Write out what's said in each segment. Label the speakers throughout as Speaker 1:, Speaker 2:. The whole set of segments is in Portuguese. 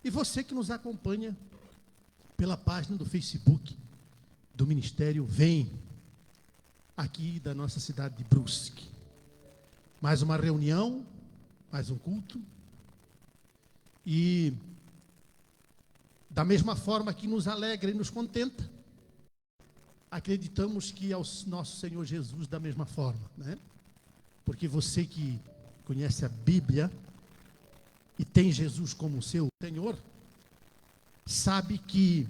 Speaker 1: E você que nos acompanha pela página do Facebook do Ministério Vem, aqui da nossa cidade de Brusque. Mais uma reunião, mais um culto. E da mesma forma que nos alegra e nos contenta, acreditamos que ao nosso Senhor Jesus da mesma forma, né? Porque você que conhece a Bíblia e tem Jesus como seu Senhor, sabe que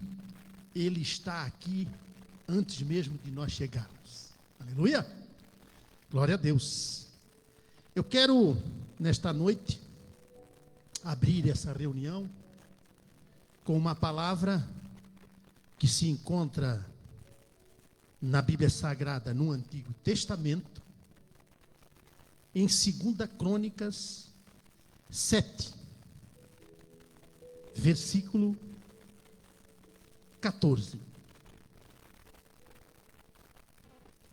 Speaker 1: Ele está aqui antes mesmo de nós chegarmos. Aleluia! Glória a Deus! Eu quero, nesta noite, abrir essa reunião com uma palavra que se encontra na Bíblia Sagrada, no Antigo Testamento, em 2 Crônicas 7, versículo 14.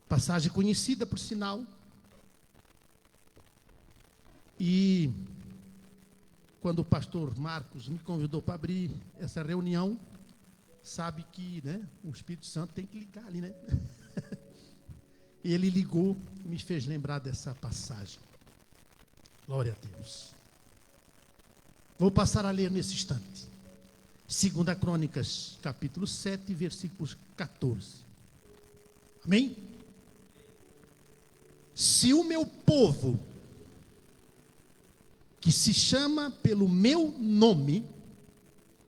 Speaker 1: Passagem conhecida, por sinal. E quando o pastor Marcos me convidou para abrir essa reunião, sabe que, né, o Espírito Santo tem que ligar ali, né? E ele ligou e me fez lembrar dessa passagem. Glória a Deus. Vou passar a ler nesse instante. 2 Crônicas, capítulo 7, versículos 14. Amém? Se o meu povo, que se chama pelo meu nome,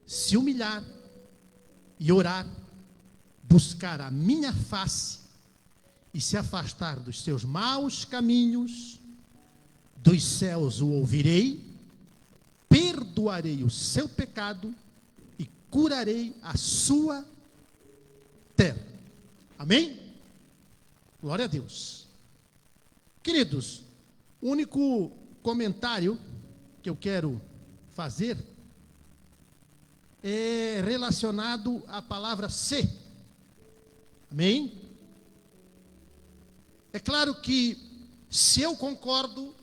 Speaker 1: se humilhar e orar, buscar a minha face e se afastar dos seus maus caminhos, dos céus o ouvirei, perdoarei o seu pecado e curarei a sua terra. Amém? Glória a Deus. Queridos, o único comentário que eu quero fazer é relacionado à palavra ser. Amém? É claro que se eu concordo,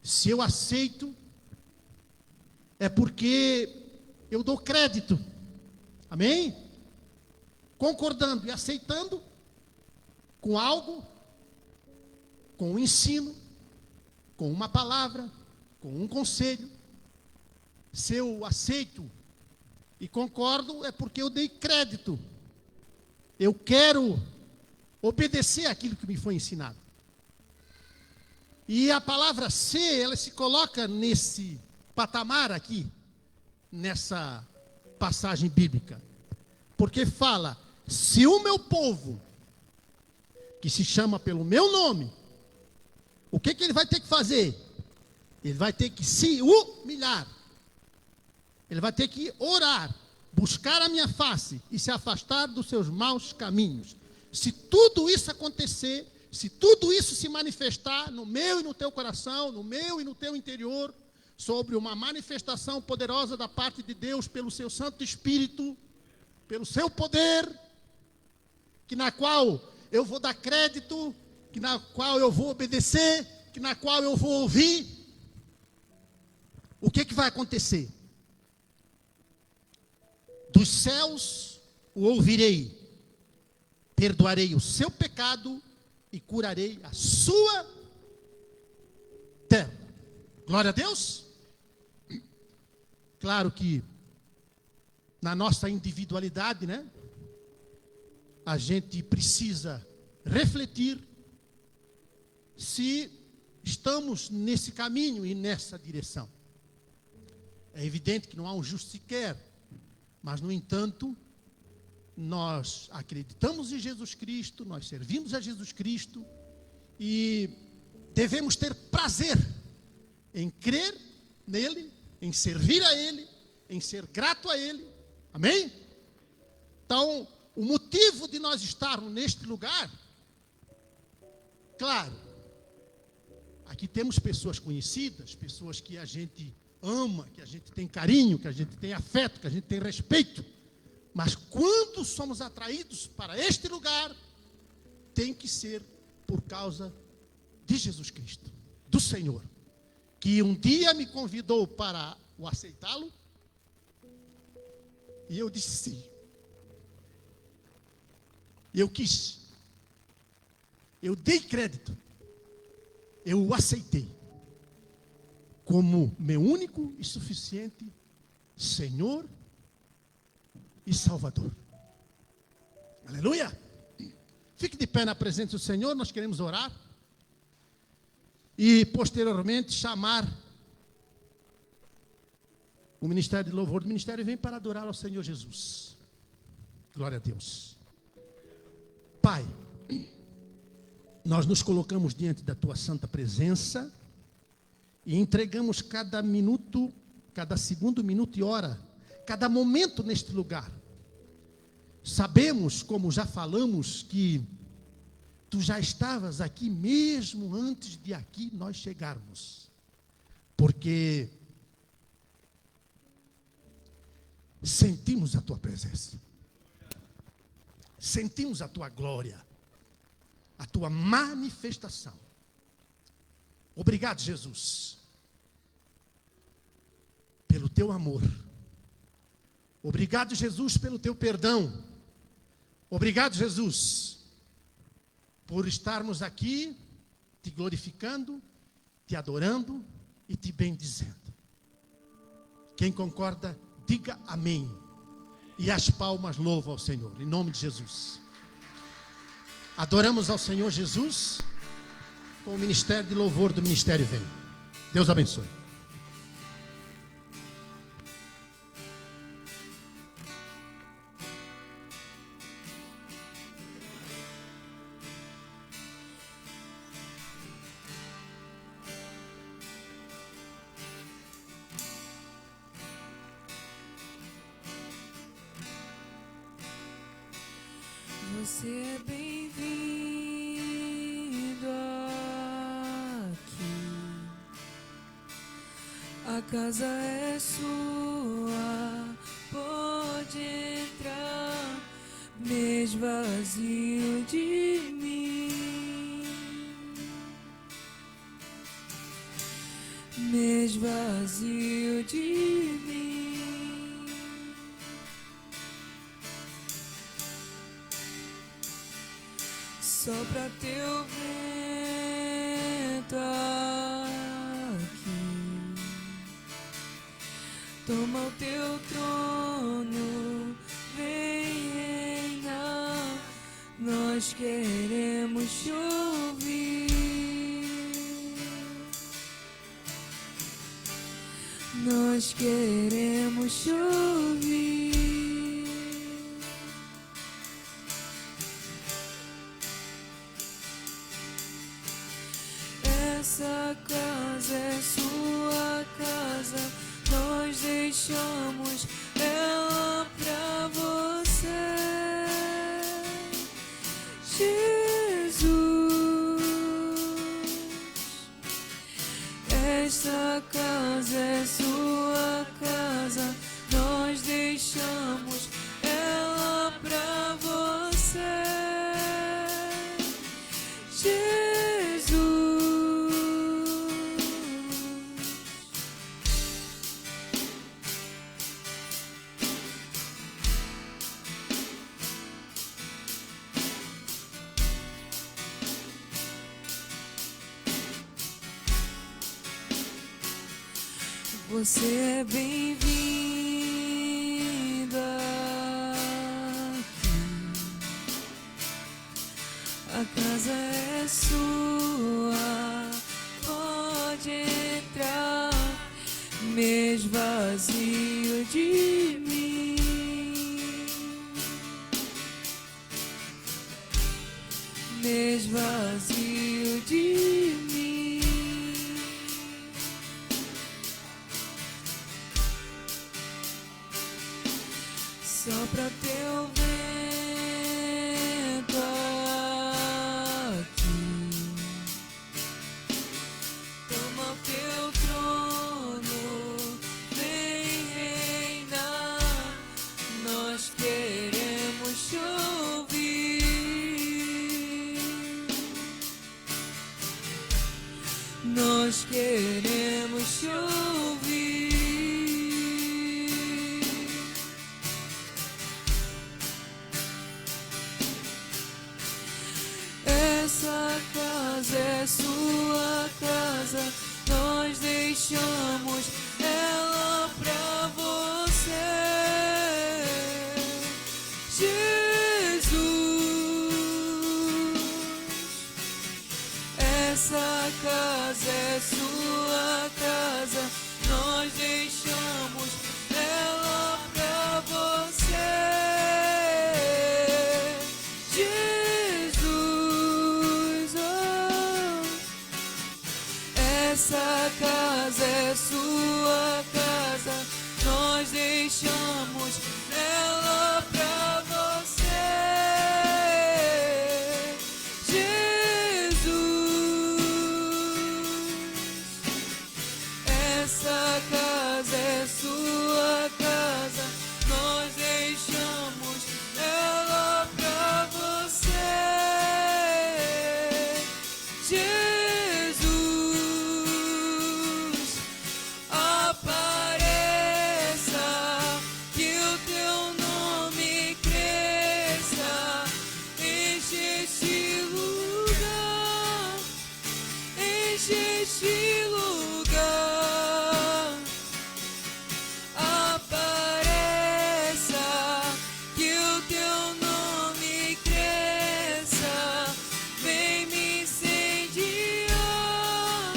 Speaker 1: se eu aceito, é porque eu dou crédito. Amém? Concordando e aceitando com algo, com um ensino, com uma palavra, com um conselho. Se eu aceito e concordo, é porque eu dei crédito. Eu quero obedecer aquilo que me foi ensinado. E a palavra ser, ela se coloca nesse patamar aqui, nessa passagem bíblica. Porque fala, se o meu povo, que se chama pelo meu nome, o que ele vai ter que fazer? Ele vai ter que se humilhar. Ele vai ter que orar, buscar a minha face e se afastar dos seus maus caminhos. Se tudo isso acontecer, se tudo isso se manifestar no meu e no teu coração, no meu e no teu interior, sobre uma manifestação poderosa da parte de Deus pelo seu Santo Espírito, pelo seu poder, que na qual eu vou dar crédito, que na qual eu vou obedecer, que na qual eu vou ouvir, o que vai acontecer? Dos céus o ouvirei, perdoarei o seu pecado e curarei a sua terra. Glória a Deus. Claro que na nossa individualidade, né, a gente precisa refletir se estamos nesse caminho e nessa direção. É evidente que não há um justo sequer, mas, no entanto, nós acreditamos em Jesus Cristo, nós servimos a Jesus Cristo e devemos ter prazer em crer nele, em servir a Ele, em ser grato a Ele. Amém? Então, o motivo de nós estarmos neste lugar, claro, aqui temos pessoas conhecidas, pessoas que a gente ama, que a gente tem carinho, que a gente tem afeto, que a gente tem respeito. Mas quando somos atraídos para este lugar, tem que ser por causa de Jesus Cristo, do Senhor, que um dia me convidou para o aceitá-lo, E eu disse sim. Eu quis. Eu dei crédito. Eu o aceitei como meu único e suficiente Senhor e Salvador. Aleluia! Fique de pé na presença do Senhor, nós queremos orar. E posteriormente chamar o Ministério de Louvor do Ministério vem para adorar ao Senhor Jesus. Glória a Deus. Pai, nós nos colocamos diante da Tua santa presença e entregamos cada minuto, cada segundo, minuto e hora, cada momento neste lugar. Sabemos, como já falamos, que Tu já estavas aqui mesmo antes de aqui nós chegarmos. Porque sentimos a Tua presença. Sentimos a Tua glória. A Tua manifestação. Obrigado, Jesus, pelo Teu amor. Obrigado, Jesus, pelo Teu perdão. Obrigado, Jesus, por estarmos aqui Te glorificando, Te adorando e Te bendizendo. Quem concorda, diga amém. E as palmas louvam ao Senhor, em nome de Jesus. Adoramos ao Senhor Jesus com o Ministério de Louvor do Ministério Vem. Deus abençoe.
Speaker 2: Você é bem-vindo aqui. A casa é sua, pode entrar, me esvazio de mim, me esvazio de mim. Sopra teu vento aqui, toma o teu trono, vem reinar. Nós queremos te ouvir, nós queremos te ouvir. Essa casa é sua casa, nós deixamos ela pra você, Jesus. Essa casa é sua casa, nós deixamos ela pra você, Jesus. Você é bem-vinda aqui. A casa é sua, pode entrar, me esvazio de mim, me esvazio de mim. Sopra teu vento aqui, toma o teu trono, vem reinar. Nós queremos te ouvir, nós queremos te ouvir. casa é sua casa, nós deixamos ela pra você. Jesus, essa casa é sua casa, nós deixamos ela pra você. Jesus, oh, essa casa é sua casa, nós deixamos ela pra você. Essa casa é sua casa, nós deixamos ela pra você. Jesus, apareça, que o teu nome cresça, enche este lugar, enche este lugar. Apareça, que o teu nome cresça, vem me incendiar,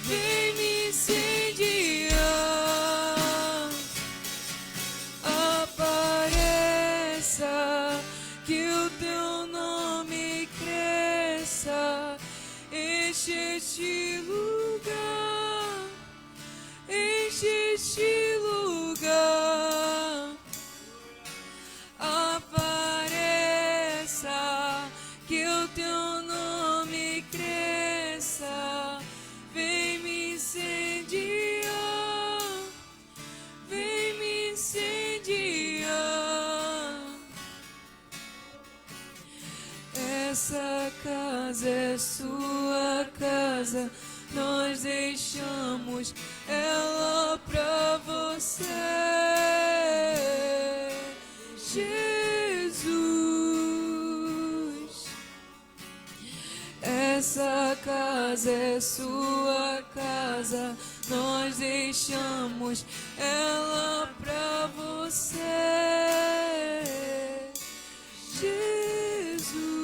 Speaker 2: vem me incendiar. Apareça, que o teu nome cresça, enche este lugar, enche este lugar. Apareça, que o teu nome cresça, vem me incendiar, vem me incendiar. Essa casa é sua casa, nós deixamos ela pra você. Jesus, essa casa é sua casa, nós deixamos ela pra você. Jesus.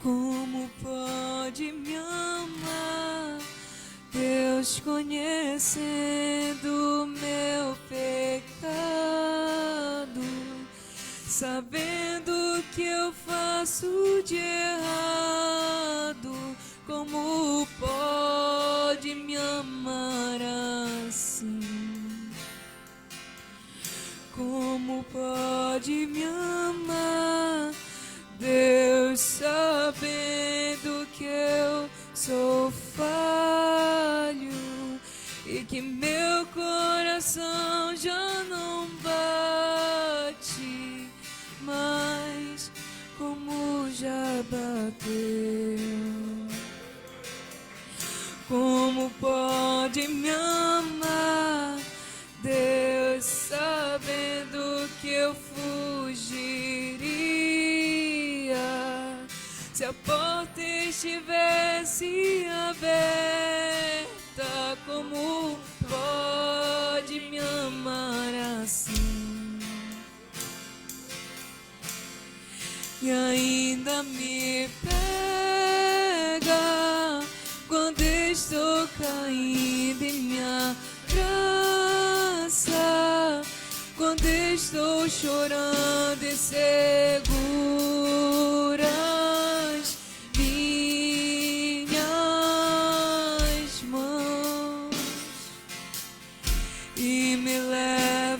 Speaker 2: Como pode me amar, Deus conhecendo meu pecado, sabendo que eu faço de errado? Como pode me amar assim? Como pode me amar, Deus sabendo que eu sou falho e que meu coração já não bate mais como já bateu. Como pode me amar, Deus sabendo que eu fugiria se a porta estivesse aberta? Como pode me amar assim? E ainda me pega quando estou caindo em minha graça, quando estou chorando inseguras minhas mãos, e me leva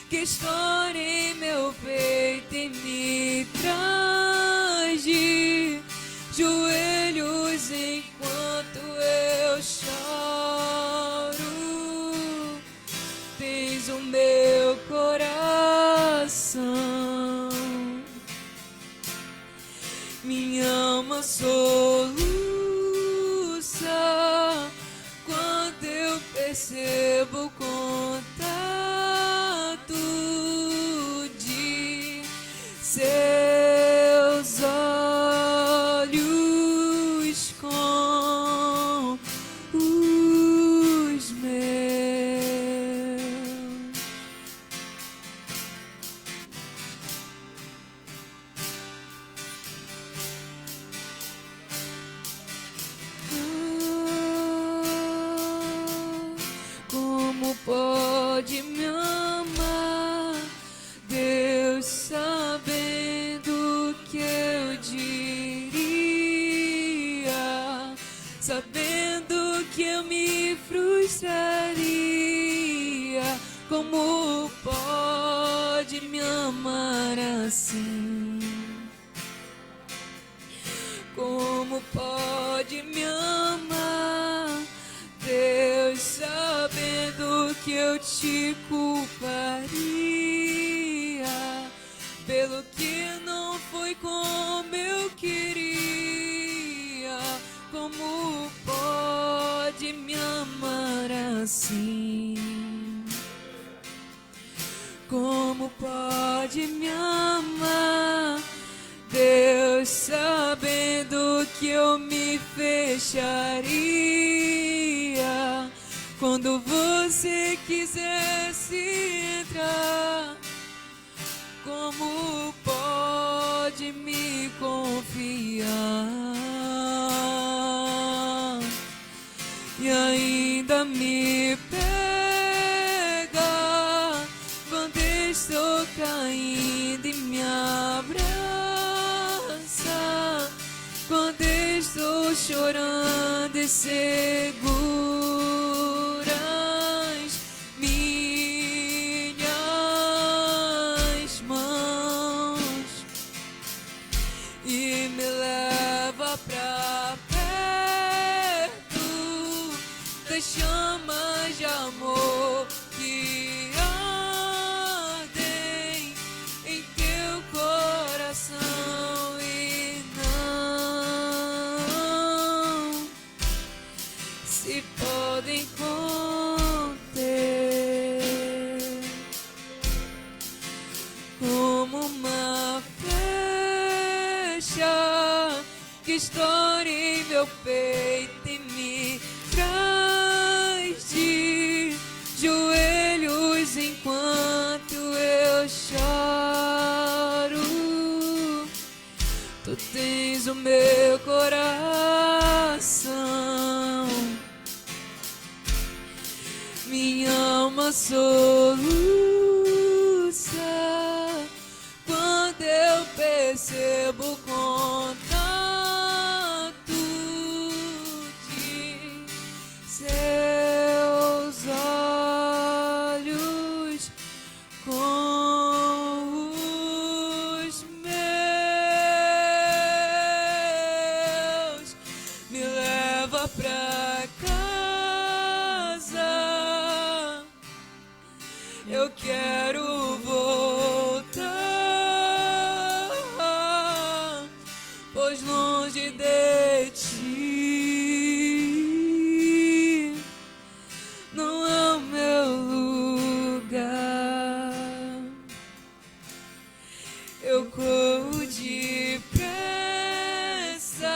Speaker 2: que estoura em meu peito e me traz de joelhos enquanto eu choro. Tens o meu coração, minha alma soluça quando eu percebo o contato de seus olhos com os meus. Como pode me amar, Deus, sabendo que eu diria, sabendo que eu me frustraria? Como pode me amar assim? Como pode me amar, Deus, sabendo que eu te culparia pelo que não foi como eu queria? Como pode me amar assim? Como pode me amar, Deus, sabendo que eu me fecharia quando você quisesse entrar? Como pode me confiar e ainda me pega quando estou caindo e me abraça, quando estou chorando e seguras minhas mãos e me leva pra perto das chamas de amor que ardem em teu coração e não se podem conter. Como uma flecha que estoura em meu peito e me traz de joelhos enquanto eu choro. Tu tens o meu coração, minha alma soluça quando eu percebo o contato de seus olhos com os meus. Me leva pra casa, eu quero voltar, pois longe de ti não é o meu lugar. Eu corro depressa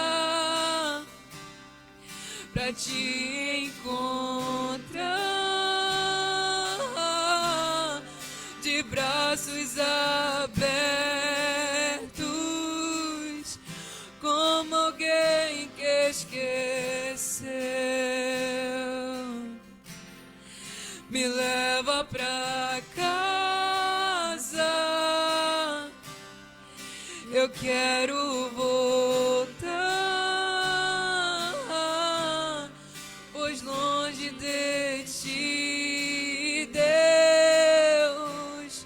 Speaker 2: pra te encontrar, de braços abertos, como alguém que esqueceu. Me leva pra casa, eu quero voltar, pois longe de ti, Deus,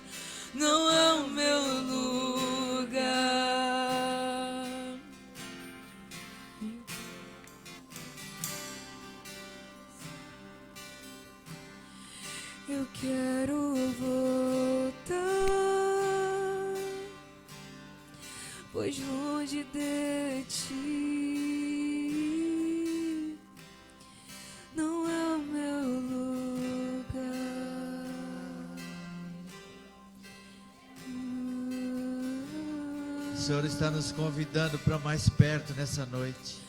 Speaker 2: eu quero voltar, pois longe de ti não é o meu lugar.
Speaker 3: O Senhor está nos convidando para mais perto nessa noite.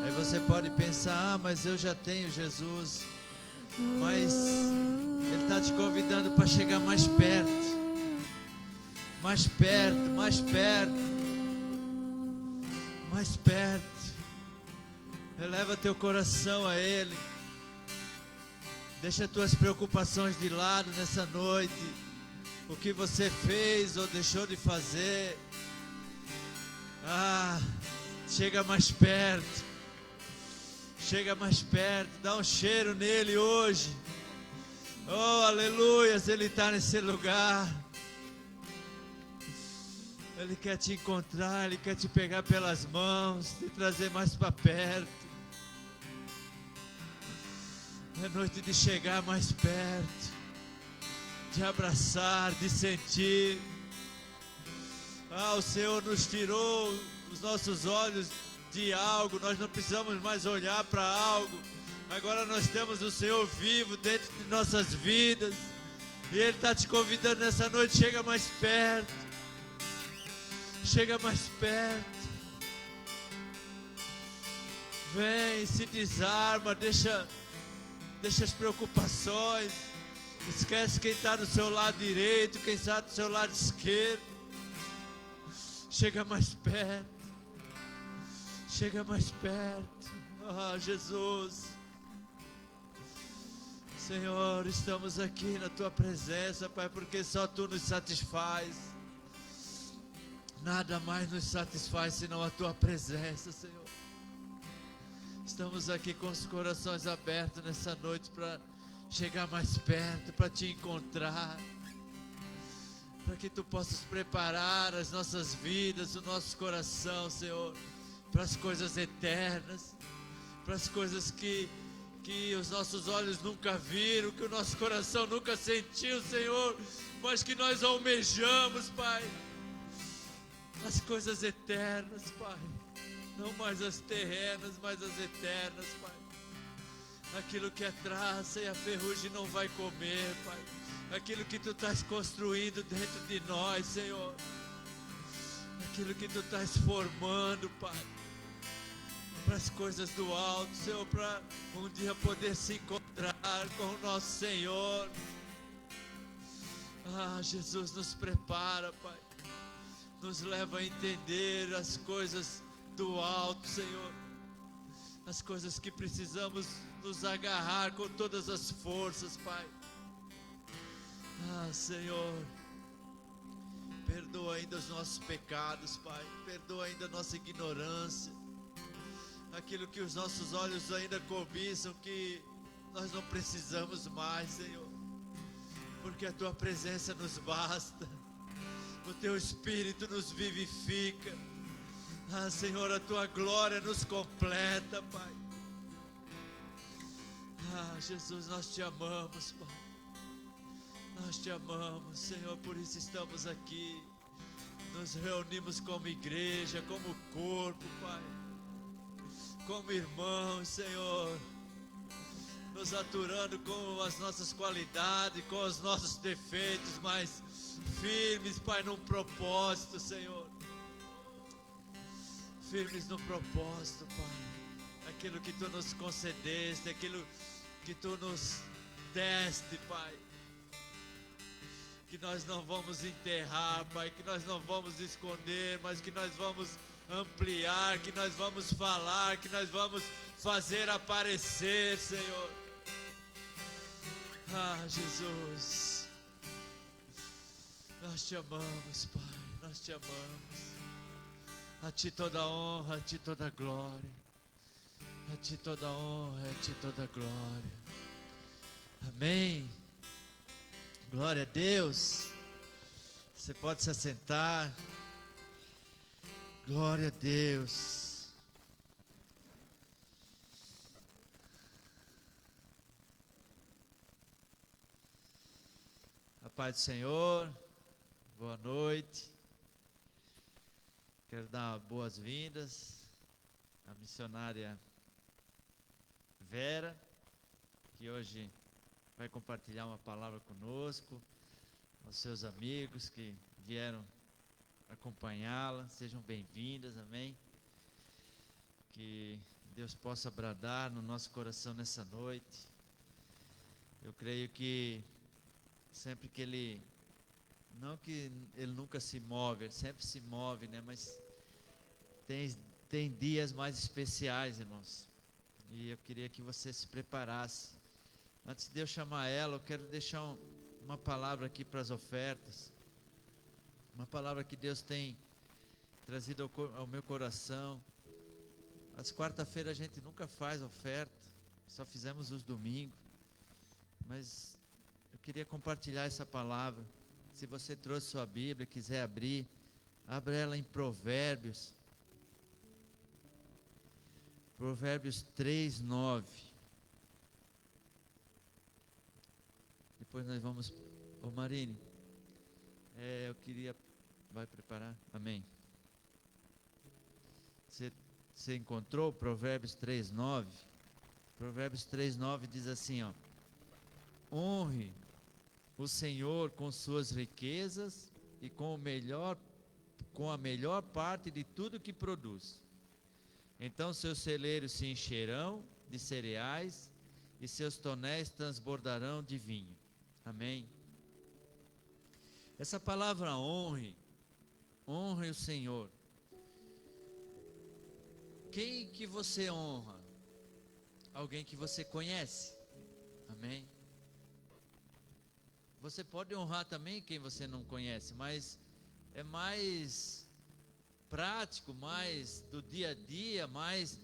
Speaker 3: Aí você pode pensar, mas eu já tenho Jesus. Mas Ele está te convidando para chegar mais perto. Mais perto, mais perto. Mais perto. Eleva teu coração a Ele. Deixa tuas preocupações de lado nessa noite. O que você fez ou deixou de fazer. Chega mais perto. Chega mais perto. Dá um cheiro nele hoje. Oh, aleluias, Ele está nesse lugar. Ele quer te encontrar, Ele quer te pegar pelas mãos, te trazer mais para perto. É noite de chegar mais perto, de abraçar, de sentir. O Senhor nos tirou os nossos olhos de algo, nós não precisamos mais olhar para algo. Agora nós temos o Senhor vivo dentro de nossas vidas. E Ele está te convidando nessa noite, chega mais perto. Chega mais perto. Vem, se desarma, deixa as preocupações. Esquece quem está do seu lado direito, quem está do seu lado esquerdo. Chega mais perto. Chega mais perto. Jesus. Senhor, estamos aqui na Tua presença, Pai, porque só Tu nos satisfaz. Nada mais nos satisfaz senão a Tua presença, Senhor. Estamos aqui com os corações abertos nessa noite para chegar mais perto, para Te encontrar, para que Tu possas preparar as nossas vidas, o nosso coração, Senhor, para as coisas eternas, para as coisas que os nossos olhos nunca viram, que o nosso coração nunca sentiu, Senhor, mas que nós almejamos, Pai. As coisas eternas, Pai. Não mais as terrenas, mas as eternas, Pai. Aquilo que a traça e a ferrugem não vai comer, Pai. Aquilo que Tu estás construindo dentro de nós, Senhor. Aquilo que Tu estás formando, Pai. Para as coisas do alto, Senhor, para um dia poder se encontrar com o nosso Senhor. Jesus, nos prepara, Pai. Nos leva a entender as coisas do alto, Senhor. As coisas que precisamos nos agarrar com todas as forças, Pai. Senhor, perdoa ainda os nossos pecados, Pai. Perdoa ainda a nossa ignorância. Aquilo que os nossos olhos ainda cobiçam, que nós não precisamos mais, Senhor. Porque a Tua presença nos basta. O Teu Espírito nos vivifica. Senhor, a Tua glória nos completa, Pai. Jesus, nós Te amamos, Pai. Nós Te amamos, Senhor, por isso estamos aqui. Nos reunimos como igreja, como corpo, Pai. Como irmãos, Senhor. Nos aturando com as nossas qualidades, com os nossos defeitos, mas firmes, Pai, num propósito, Senhor. Firmes no propósito, Pai. Aquilo que Tu nos concedeste, aquilo que Tu nos deste, Pai. Que nós não vamos enterrar, Pai, que nós não vamos esconder, mas que nós vamos ampliar, que nós vamos falar, que nós vamos fazer aparecer, Senhor. Jesus, nós Te amamos, Pai, nós Te amamos. A Ti toda honra, a Ti toda glória. A Ti toda honra, a Ti toda glória. Amém. Glória a Deus. Você pode se assentar. Glória a Deus. paz do Senhor, boa noite. Quero dar boas-vindas à missionária Vera, que hoje vai compartilhar uma palavra conosco, aos seus amigos que vieram acompanhá-la, sejam bem-vindas, amém? Que Deus possa bradar no nosso coração nessa noite. Eu creio que sempre que não que Ele nunca se move, Ele sempre se move, né? Mas tem dias mais especiais, irmãos. E eu queria que você se preparasse. Antes de eu chamar ela, eu quero deixar uma palavra aqui para as ofertas. Uma palavra que Deus tem trazido ao meu coração. Às quarta-feiras a gente nunca faz oferta, só fizemos os domingos. Mas eu queria compartilhar essa palavra. Se você trouxe sua Bíblia, quiser abrir, abra ela em Provérbios. Provérbios 3:9. Depois nós vamos... Ô Marine, eu queria... Vai preparar? Amém. Você encontrou Provérbios 3:9? Provérbios 3:9 diz assim, ó: honre o Senhor com suas riquezas e com a melhor parte de tudo que produz. Então seus celeiros se encherão de cereais e seus tonéis transbordarão de vinho. Amém. Essa palavra honre o Senhor. Quem que você honra? Alguém que você conhece. Amém. Você pode honrar também quem você não conhece, mas é mais prático, mais do dia a dia, mais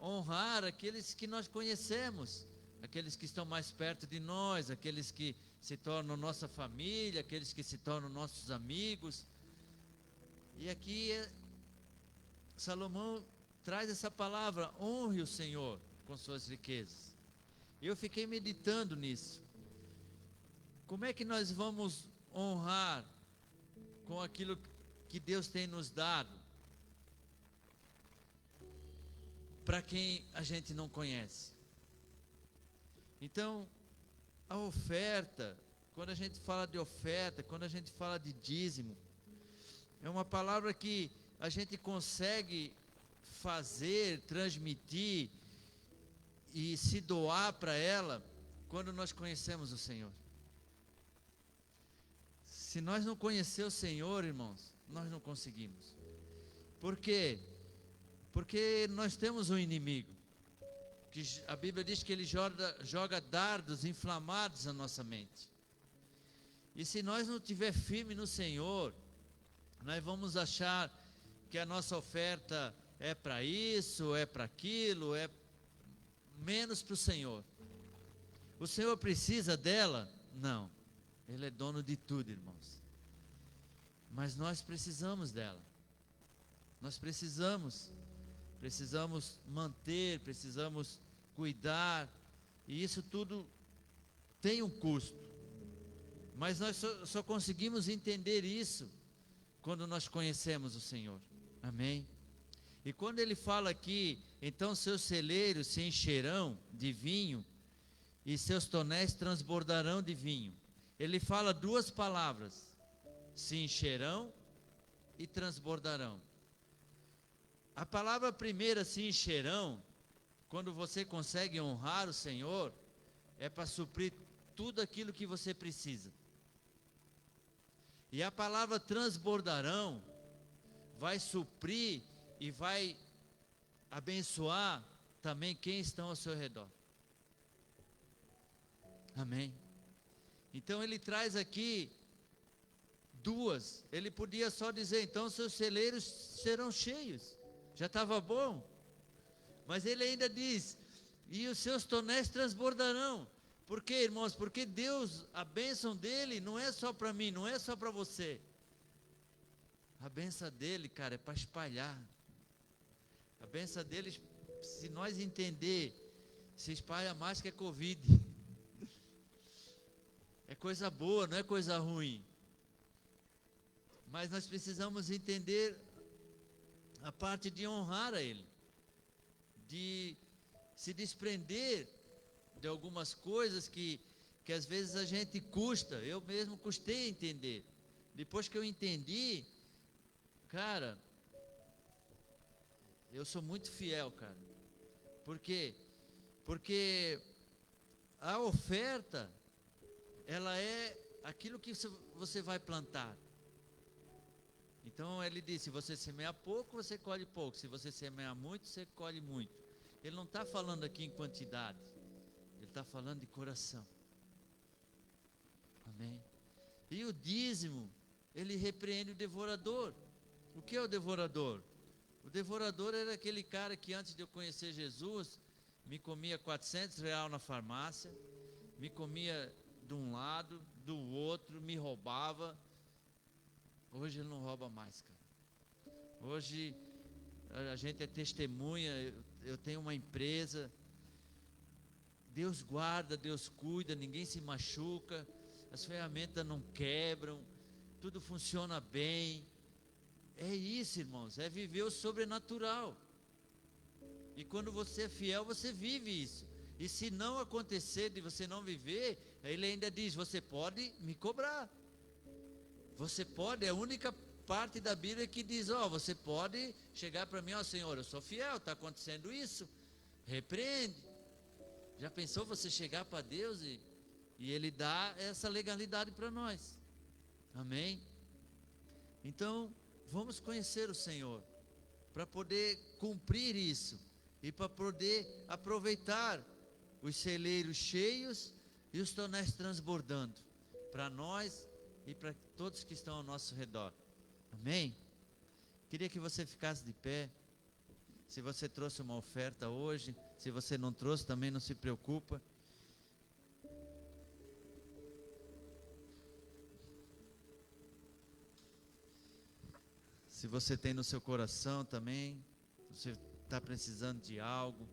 Speaker 3: honrar aqueles que nós conhecemos, aqueles que estão mais perto de nós, aqueles que se tornam nossa família, aqueles que se tornam nossos amigos. E aqui Salomão traz essa palavra: honre o Senhor com suas riquezas. Eu fiquei meditando nisso. Como é que nós vamos honrar com aquilo que Deus tem nos dado para quem a gente não conhece? Então, a oferta, quando a gente fala de oferta, quando a gente fala de dízimo, é uma palavra que a gente consegue fazer, transmitir e se doar para ela quando nós conhecemos o Senhor. Se nós não conhecer o Senhor, irmãos, nós não conseguimos. Por quê? Porque nós temos um inimigo, que a Bíblia diz que ele joga dardos inflamados na nossa mente. E se nós não estiver firme no Senhor, nós vamos achar que a nossa oferta é para isso, é para aquilo, é menos para o Senhor. O Senhor precisa dela? Não. Ele é dono de tudo, irmãos. Mas nós precisamos dela. Nós precisamos manter, precisamos cuidar. E isso tudo tem um custo. Mas nós só conseguimos entender isso quando nós conhecemos o Senhor. Amém? E quando ele fala aqui, então seus celeiros se encherão de vinho e seus tonéis transbordarão de vinho. Ele fala duas palavras: se encherão e transbordarão. A palavra primeira, se encherão, quando você consegue honrar o Senhor, é para suprir tudo aquilo que você precisa. E a palavra transbordarão vai suprir e vai abençoar também quem está ao seu redor. Amém? Então ele traz aqui duas. Ele podia só dizer, então seus celeiros serão cheios. Já estava bom. Mas ele ainda diz, e os seus tonéis transbordarão. Por quê, irmãos? Porque Deus, a bênção dele não é só para mim, não é só para você. A bênção dele, cara, é para espalhar. A bênção dele, se nós entender, se espalha mais que a Covid. É coisa boa, não é coisa ruim. Mas nós precisamos entender a parte de honrar a Ele, de se desprender de algumas coisas que às vezes a gente custa. Eu mesmo custei a entender. Depois que eu entendi, cara, eu sou muito fiel, cara. Por quê? Porque a oferta, ela é aquilo que você vai plantar. Então ele disse: se você semear pouco, você colhe pouco. Se você semear muito, você colhe muito. Ele não está falando aqui em quantidade, ele está falando de coração. Amém? E o dízimo, ele repreende o devorador. O que é o devorador? O devorador era aquele cara que antes de eu conhecer Jesus, me comia R$ 400 na farmácia, me comia de um lado, do outro, me roubava. Hoje ele não rouba mais, cara. Hoje a gente é testemunha, eu tenho uma empresa. Deus guarda, Deus cuida, ninguém se machuca, as ferramentas não quebram, tudo funciona bem. É isso, irmãos, é viver o sobrenatural. E quando você é fiel, você vive isso. E se não acontecer de você não viver, ele ainda diz: você pode me cobrar. Você pode, é a única parte da Bíblia que diz: você pode chegar para mim: Senhor, eu sou fiel, está acontecendo isso, repreende. Já pensou você chegar para Deus e Ele dá essa legalidade para nós? Amém? Então, vamos conhecer o Senhor, para poder cumprir isso, e para poder aproveitar os celeiros cheios e os tonéis transbordando, para nós e para todos que estão ao nosso redor. Amém? Queria que você ficasse de pé. Se você trouxe uma oferta hoje, se você não trouxe, também não se preocupa. Se você tem no seu coração também, você está precisando de algo,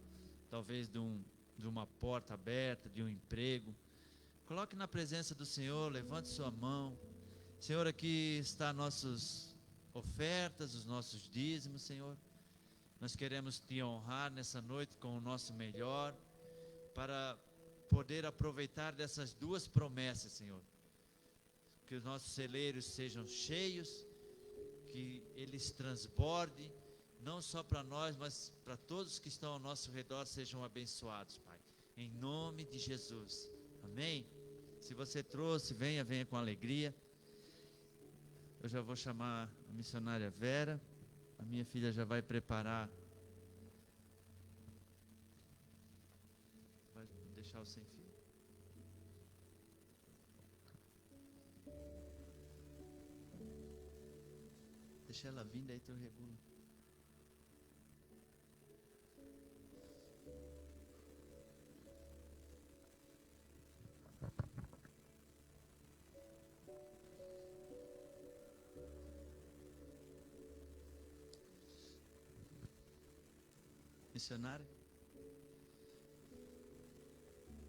Speaker 3: talvez de uma porta aberta, de um emprego, coloque na presença do Senhor, levante sua mão. Senhor, aqui está nossas ofertas, os nossos dízimos, Senhor. Nós queremos te honrar nessa noite com o nosso melhor, para poder aproveitar dessas duas promessas, Senhor. Que os nossos celeiros sejam cheios, que eles transbordem, não só para nós, mas para todos que estão ao nosso redor, sejam abençoados, Pai. Em nome de Jesus. Amém? Se você trouxe, venha com alegria. Eu já vou chamar a missionária Vera. A minha filha já vai preparar. Vai deixar o sem fio. Deixa ela vir, daí tu regula. Missionária,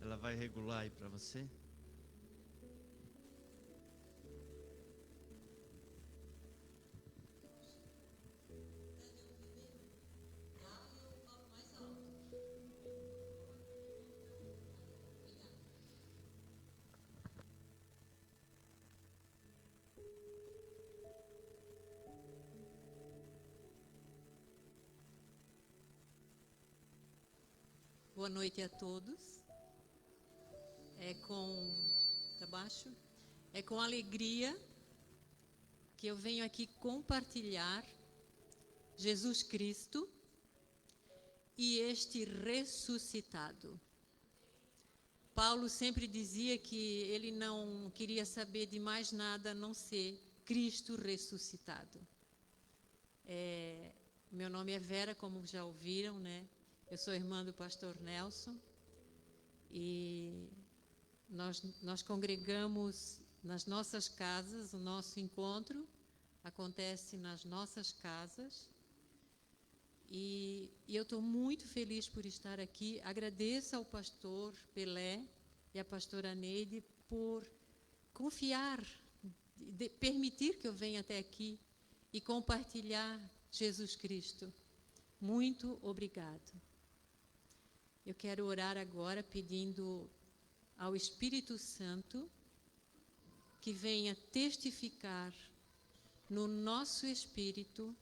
Speaker 3: ela vai regular aí para você.
Speaker 4: Boa noite a todos. Tá baixo? É com alegria que eu venho aqui compartilhar Jesus Cristo e este ressuscitado. Paulo sempre dizia que ele não queria saber de mais nada a não ser Cristo ressuscitado. Meu nome é Vera, como já ouviram, né? Eu sou irmã do pastor Nelson e nós congregamos nas nossas casas. O nosso encontro acontece nas nossas casas e eu estou muito feliz por estar aqui. Agradeço ao pastor Pelé e à pastora Neide por confiar, permitir que eu venha até aqui e compartilhar Jesus Cristo. Muito obrigado. Eu quero orar agora pedindo ao Espírito Santo que venha testificar no nosso espírito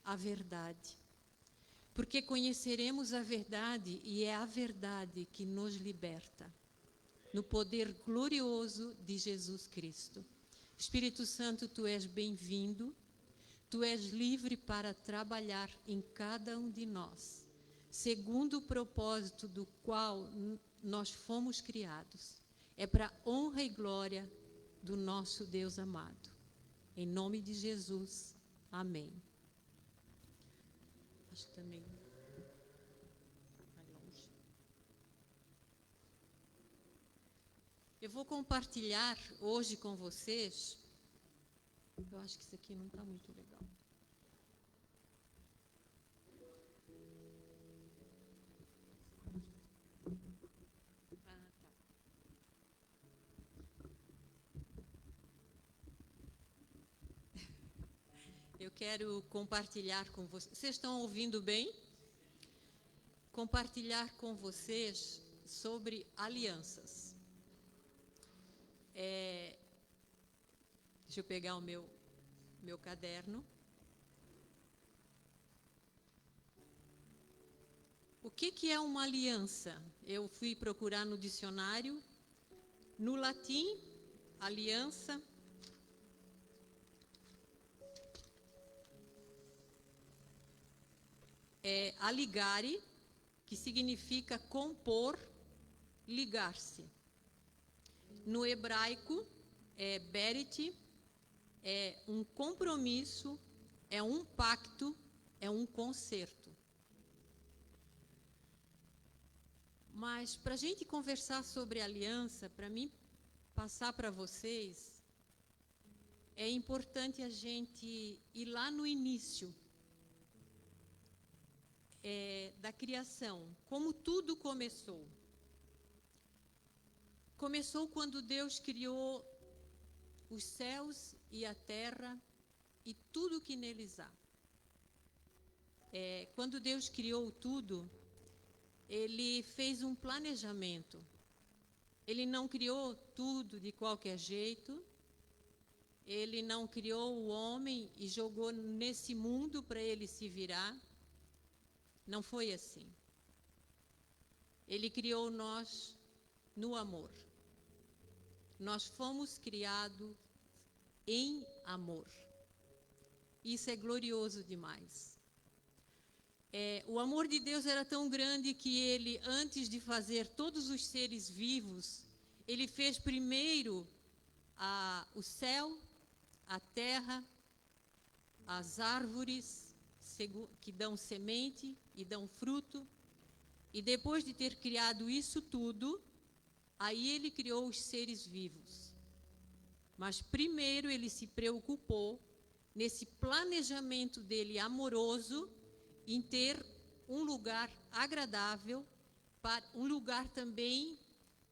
Speaker 4: a verdade. Porque conheceremos a verdade e é a verdade que nos liberta. No poder glorioso de Jesus Cristo. Espírito Santo, tu és bem-vindo. Tu és livre para trabalhar em cada um de nós, segundo o propósito do qual nós fomos criados. É para a honra e glória do nosso Deus amado. Em nome de Jesus. Amém. Acho que também vai longe. Eu vou compartilhar hoje com vocês. Eu acho que isso aqui não está muito legal. Eu quero compartilhar com vocês. Vocês estão ouvindo bem? Compartilhar com vocês sobre alianças. Deixa eu pegar o meu caderno. O que é uma aliança? Eu fui procurar no dicionário. No latim, aliança é aligare, que significa compor, ligar-se. No hebraico, é berit, é um compromisso, é um pacto, é um concerto. Mas para a gente conversar sobre aliança, para mim passar para vocês, é importante a gente ir lá no início da criação, como tudo começou. Começou quando Deus criou os céus e a terra e tudo que neles há. Quando Deus criou tudo, Ele fez um planejamento. Ele não criou tudo de qualquer jeito. Ele não criou o homem e jogou nesse mundo para ele se virar. Não foi assim. Ele criou nós no amor. Nós fomos criados em amor. Isso é glorioso demais. O amor de Deus era tão grande que Ele, antes de fazer todos os seres vivos, Ele fez primeiro o céu, a terra, as árvores que dão semente e dão fruto. E depois de ter criado isso tudo, aí Ele criou os seres vivos. Mas primeiro Ele se preocupou, nesse planejamento dele amoroso, em ter um lugar agradável, um lugar também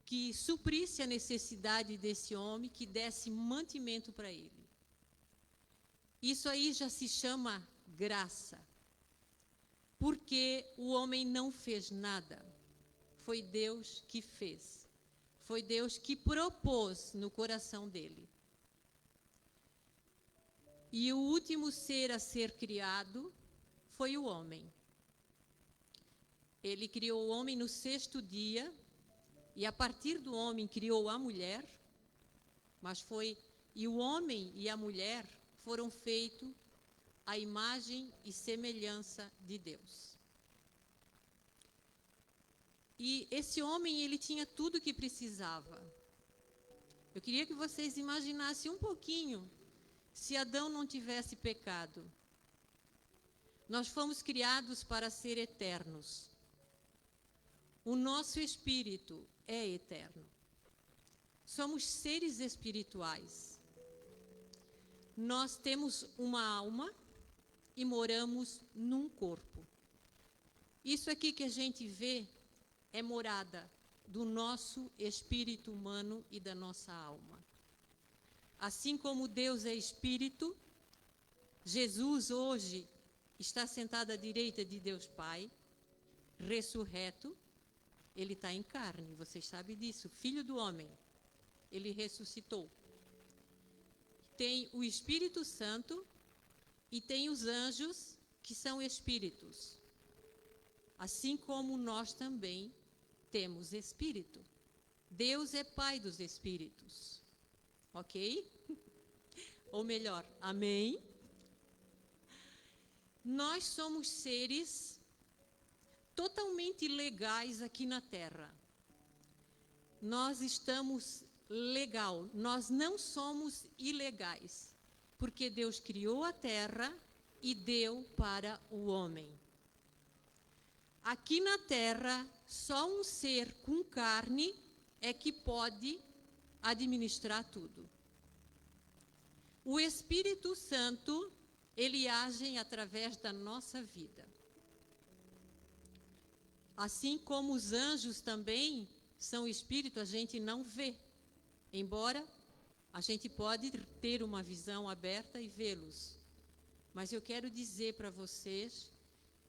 Speaker 4: que suprisse a necessidade desse homem, que desse mantimento para ele. Isso aí já se chama graça. Porque o homem não fez nada. Foi Deus que fez. Foi Deus que propôs no coração dele. E o último ser a ser criado foi o homem. Ele criou o homem no 6º dia, e a partir do homem criou a mulher, e o homem e a mulher foram feitos à imagem e semelhança de Deus. E esse homem, ele tinha tudo o que precisava. Eu queria que vocês imaginassem um pouquinho, se Adão não tivesse pecado. Nós fomos criados para ser eternos. O nosso espírito é eterno. Somos seres espirituais. Nós temos uma alma e moramos num corpo. Isso aqui que a gente vê é morada do nosso espírito humano e da nossa alma. Assim como Deus é espírito, Jesus hoje está sentado à direita de Deus Pai, ressurreto, ele está em carne, vocês sabem disso, Filho do homem, ele ressuscitou. Tem o Espírito Santo e tem os anjos que são espíritos. Assim como nós também temos espírito. Deus é Pai dos espíritos. Ok? Ou melhor, amém? Nós somos seres totalmente legais aqui na Terra. Nós estamos legal, nós não somos ilegais, porque Deus criou a Terra e deu para o homem. Aqui na Terra, só um ser com carne é que pode administrar tudo. O Espírito Santo, ele age através da nossa vida. Assim como os anjos também são espírito, a gente não vê. Embora a gente pode ter uma visão aberta e vê-los. Mas eu quero dizer para vocês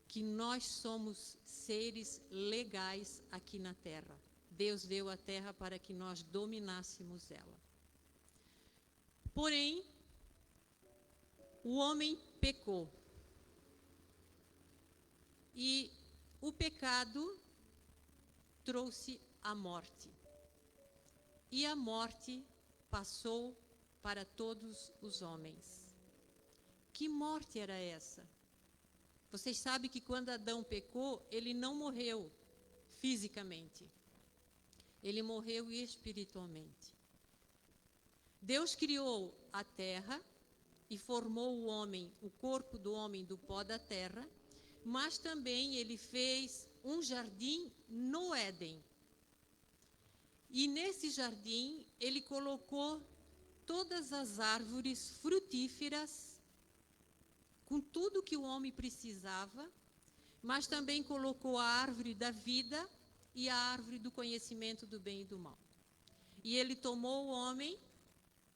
Speaker 4: que nós somos seres legais aqui na Terra. Deus deu a Terra para que nós dominássemos ela. Porém, o homem pecou. E o pecado trouxe a morte. E a morte passou para todos os homens. Que morte era essa? Vocês sabem que quando Adão pecou, ele não morreu fisicamente. Ele morreu espiritualmente. Deus criou a terra e formou o homem, o corpo do homem do pó da terra, mas também ele fez um jardim no Éden. E nesse jardim ele colocou todas as árvores frutíferas, com tudo que o homem precisava, mas também colocou a árvore da vida e a árvore do conhecimento do bem e do mal. E ele tomou o homem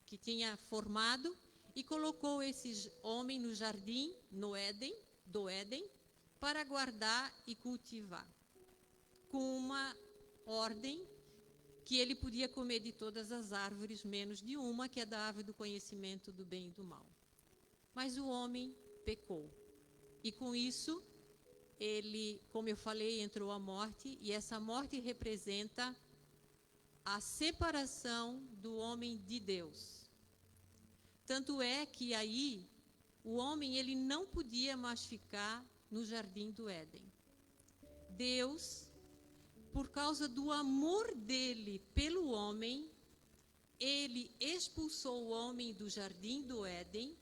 Speaker 4: que tinha formado e colocou esse homem no jardim, no Éden, do Éden, para guardar e cultivar, com uma ordem que ele podia comer de todas as árvores, menos de uma, que é da árvore do conhecimento do bem e do mal. Mas o homem pecou. E com isso, ele, como eu falei, entrou a morte, e essa morte representa a separação do homem de Deus. Tanto é que aí, o homem ele não podia mais ficar no jardim do Éden. Deus, por causa do amor dele pelo homem, ele expulsou o homem do jardim do Éden,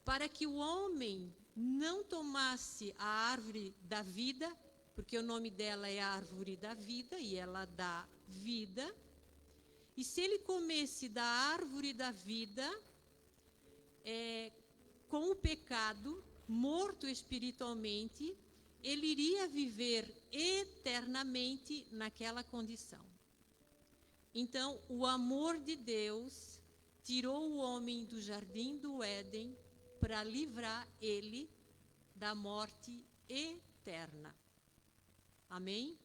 Speaker 4: para que o homem não tomasse a árvore da vida, porque o nome dela é a árvore da vida e ela dá vida. E se ele comesse da árvore da vida, com o pecado, morto espiritualmente, ele iria viver eternamente naquela condição. Então, o amor de Deus tirou o homem do jardim do Éden para livrar ele da morte eterna. Amém?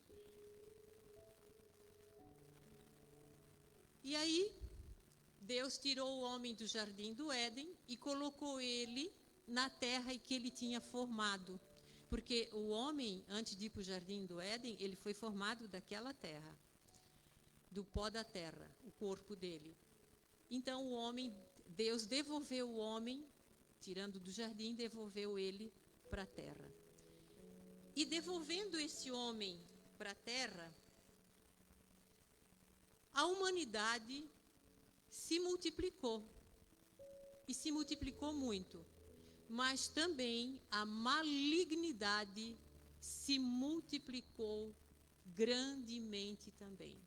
Speaker 4: E aí, Deus tirou o homem do jardim do Éden e colocou ele na terra que ele tinha formado. Porque o homem, antes de ir para o jardim do Éden, ele foi formado daquela terra, do pó da terra, o corpo dele. Então o homem, Deus devolveu o homem, tirando do jardim, devolveu ele para a terra. E devolvendo esse homem para a terra, a humanidade se multiplicou. E se multiplicou muito. Mas também a malignidade se multiplicou grandemente também.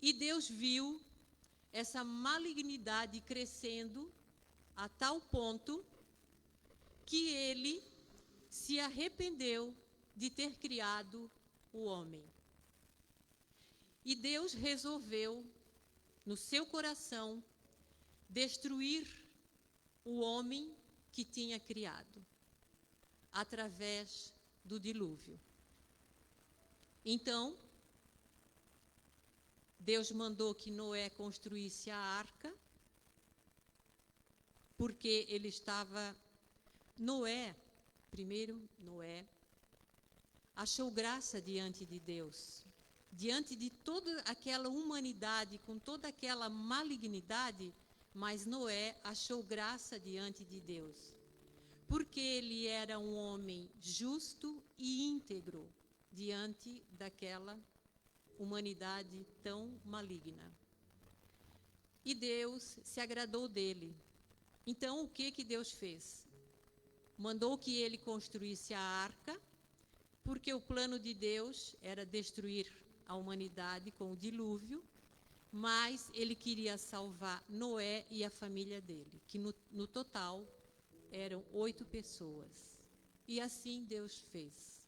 Speaker 4: E Deus viu essa malignidade crescendo a tal ponto que ele se arrependeu de ter criado o homem. E Deus resolveu, no seu coração, destruir o homem que tinha criado, através do dilúvio. Então, Deus mandou que Noé construísse a arca, porque ele estava... Noé achou graça diante de Deus, diante de toda aquela humanidade, com toda aquela malignidade, mas Noé achou graça diante de Deus, porque ele era um homem justo e íntegro diante daquela humanidade tão maligna. E Deus se agradou dele. Então, o que Deus fez? Mandou que ele construísse a arca, porque o plano de Deus era destruir a humanidade com o dilúvio, mas ele queria salvar Noé e a família dele, que no total eram 8 pessoas. E assim Deus fez.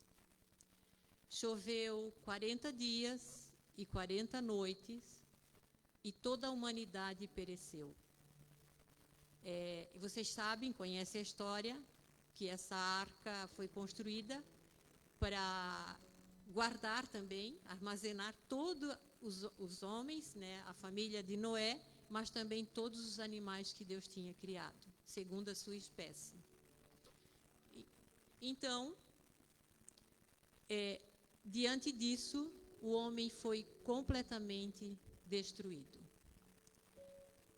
Speaker 4: Choveu 40 dias e 40 noites, e toda a humanidade pereceu. Vocês sabem, conhecem a história, que essa arca foi construída para guardar também, armazenar todos os homens, né, a família de Noé, mas também todos os animais que Deus tinha criado, segundo a sua espécie. Então, diante disso, o homem foi completamente destruído.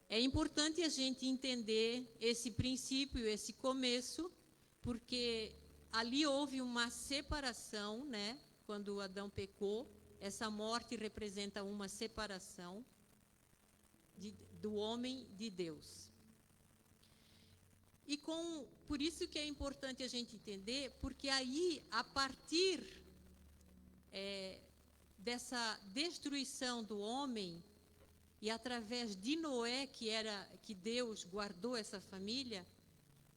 Speaker 4: É importante a gente entender esse princípio, esse começo, porque ali houve uma separação, né? Quando Adão pecou, essa morte representa uma separação do homem de Deus. E por isso que é importante a gente entender, porque aí, a partir dessa destruição do homem, e através de Noé, que Deus guardou essa família,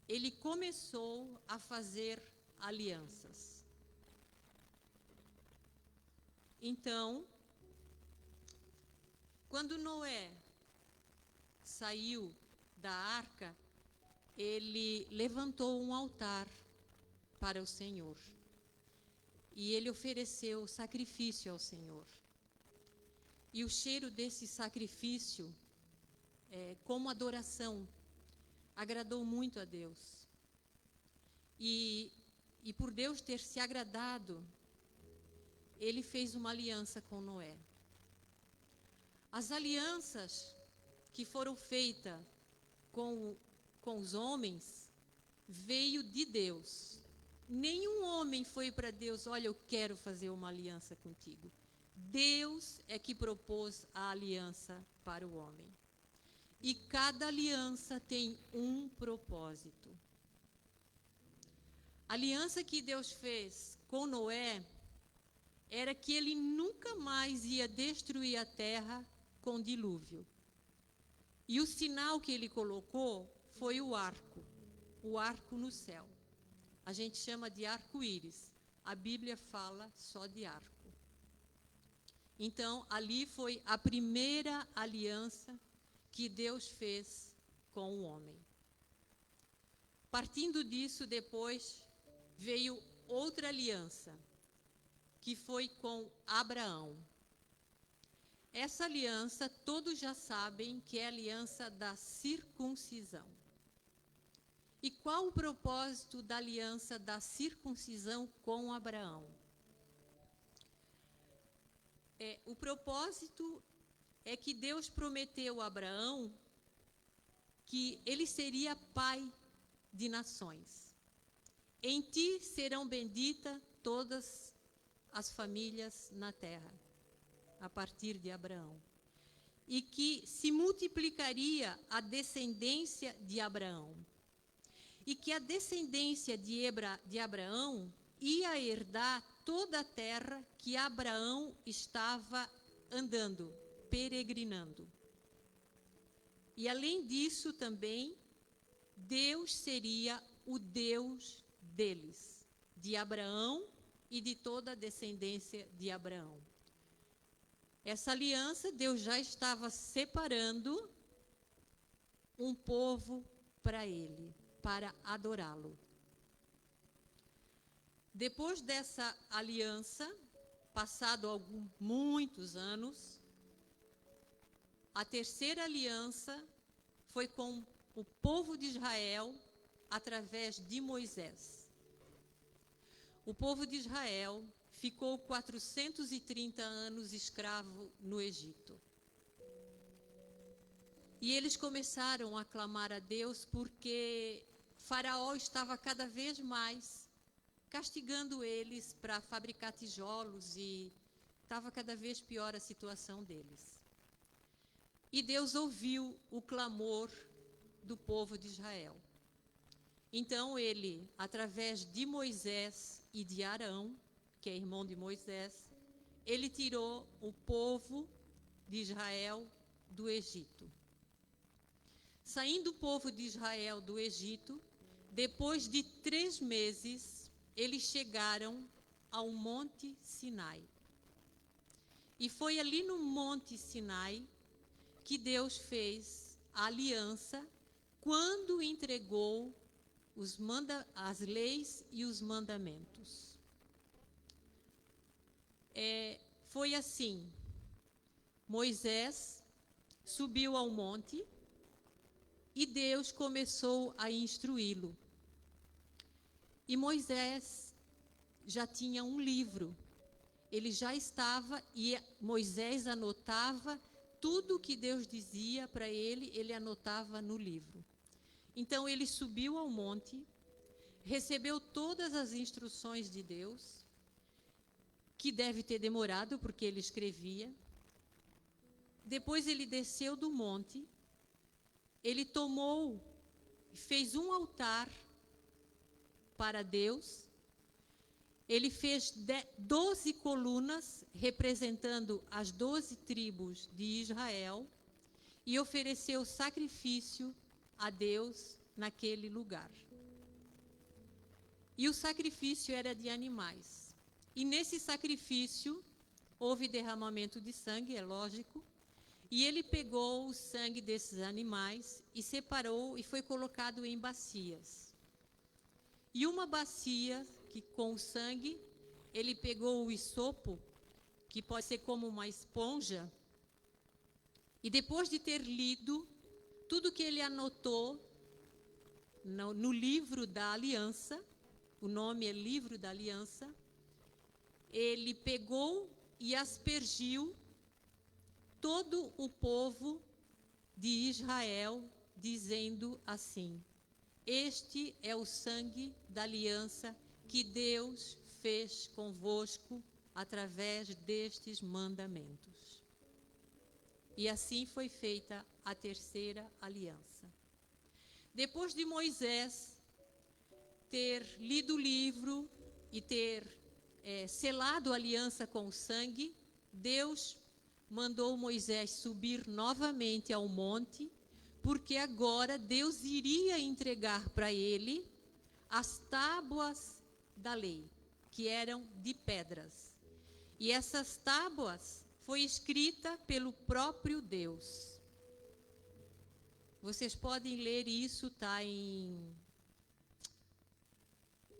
Speaker 4: ele começou a fazer alianças. Então, quando Noé saiu da arca, ele levantou um altar para o Senhor. E ele ofereceu sacrifício ao Senhor. E o cheiro desse sacrifício, como adoração, agradou muito a Deus. E por Deus ter se agradado, ele fez uma aliança com Noé. As alianças que foram feitas com os homens veio de Deus. Nenhum homem foi para Deus: olha, eu quero fazer uma aliança contigo. Deus é que propôs a aliança para o homem. E cada aliança tem um propósito. A aliança que Deus fez com Noé era que ele nunca mais ia destruir a terra com dilúvio. E o sinal que ele colocou foi o arco no céu. A gente chama de arco-íris. A Bíblia fala só de arco. Então, ali foi a primeira aliança que Deus fez com o homem. Partindo disso, depois veio outra aliança, que foi com Abraão. Essa aliança, todos já sabem que é a aliança da circuncisão. E qual o propósito da aliança da circuncisão com Abraão? O propósito é que Deus prometeu a Abraão que ele seria pai de nações. Em ti serão benditas todas as famílias na terra, a partir de Abraão. E que se multiplicaria a descendência de Abraão. E que a descendência de Abraão ia herdar toda a terra que Abraão estava andando, peregrinando. E além disso também, Deus seria o Deus deles, de Abraão e de toda a descendência de Abraão. Essa aliança Deus já estava separando um povo para ele, para adorá-lo. Depois dessa aliança, passado muitos anos, a terceira aliança foi com o povo de Israel através de Moisés. O povo de Israel ficou 430 anos escravo no Egito. E eles começaram a clamar a Deus porque Faraó estava cada vez mais castigando eles para fabricar tijolos e estava cada vez pior a situação deles. E Deus ouviu o clamor do povo de Israel. Então ele, através de Moisés e de Arão, que é irmão de Moisés, ele tirou o povo de Israel do Egito. Saindo o povo de Israel do Egito, depois de 3 meses, eles chegaram ao Monte Sinai. E foi ali no Monte Sinai que Deus fez a aliança quando entregou as leis e os mandamentos. Foi assim: Moisés subiu ao monte e Deus começou a instruí-lo. E Moisés já tinha um livro. Ele já estava, e Moisés anotava tudo o que Deus dizia para ele, ele anotava no livro. Então ele subiu ao monte, recebeu todas as instruções de Deus, que deve ter demorado porque ele escrevia. Depois ele desceu do monte, ele fez um altar para Deus, ele fez 12 colunas representando as 12 tribos de Israel e ofereceu sacrifício a Deus naquele lugar. E o sacrifício era de animais. E nesse sacrifício houve derramamento de sangue, é lógico, e ele pegou o sangue desses animais e separou e foi colocado em bacias. E uma bacia que com o sangue, ele pegou o hisopo, que pode ser como uma esponja, e depois de ter lido tudo que ele anotou no livro da aliança, o nome é Livro da Aliança, ele pegou e aspergiu todo o povo de Israel, dizendo assim: este é o sangue da aliança que Deus fez convosco através destes mandamentos. E assim foi feita a terceira aliança. Depois de Moisés ter lido o livro e ter selado a aliança com o sangue, Deus mandou Moisés subir novamente ao monte, porque agora Deus iria entregar para ele as tábuas da lei, que eram de pedras. E essas tábuas foi escrita pelo próprio Deus. Vocês podem ler isso, está em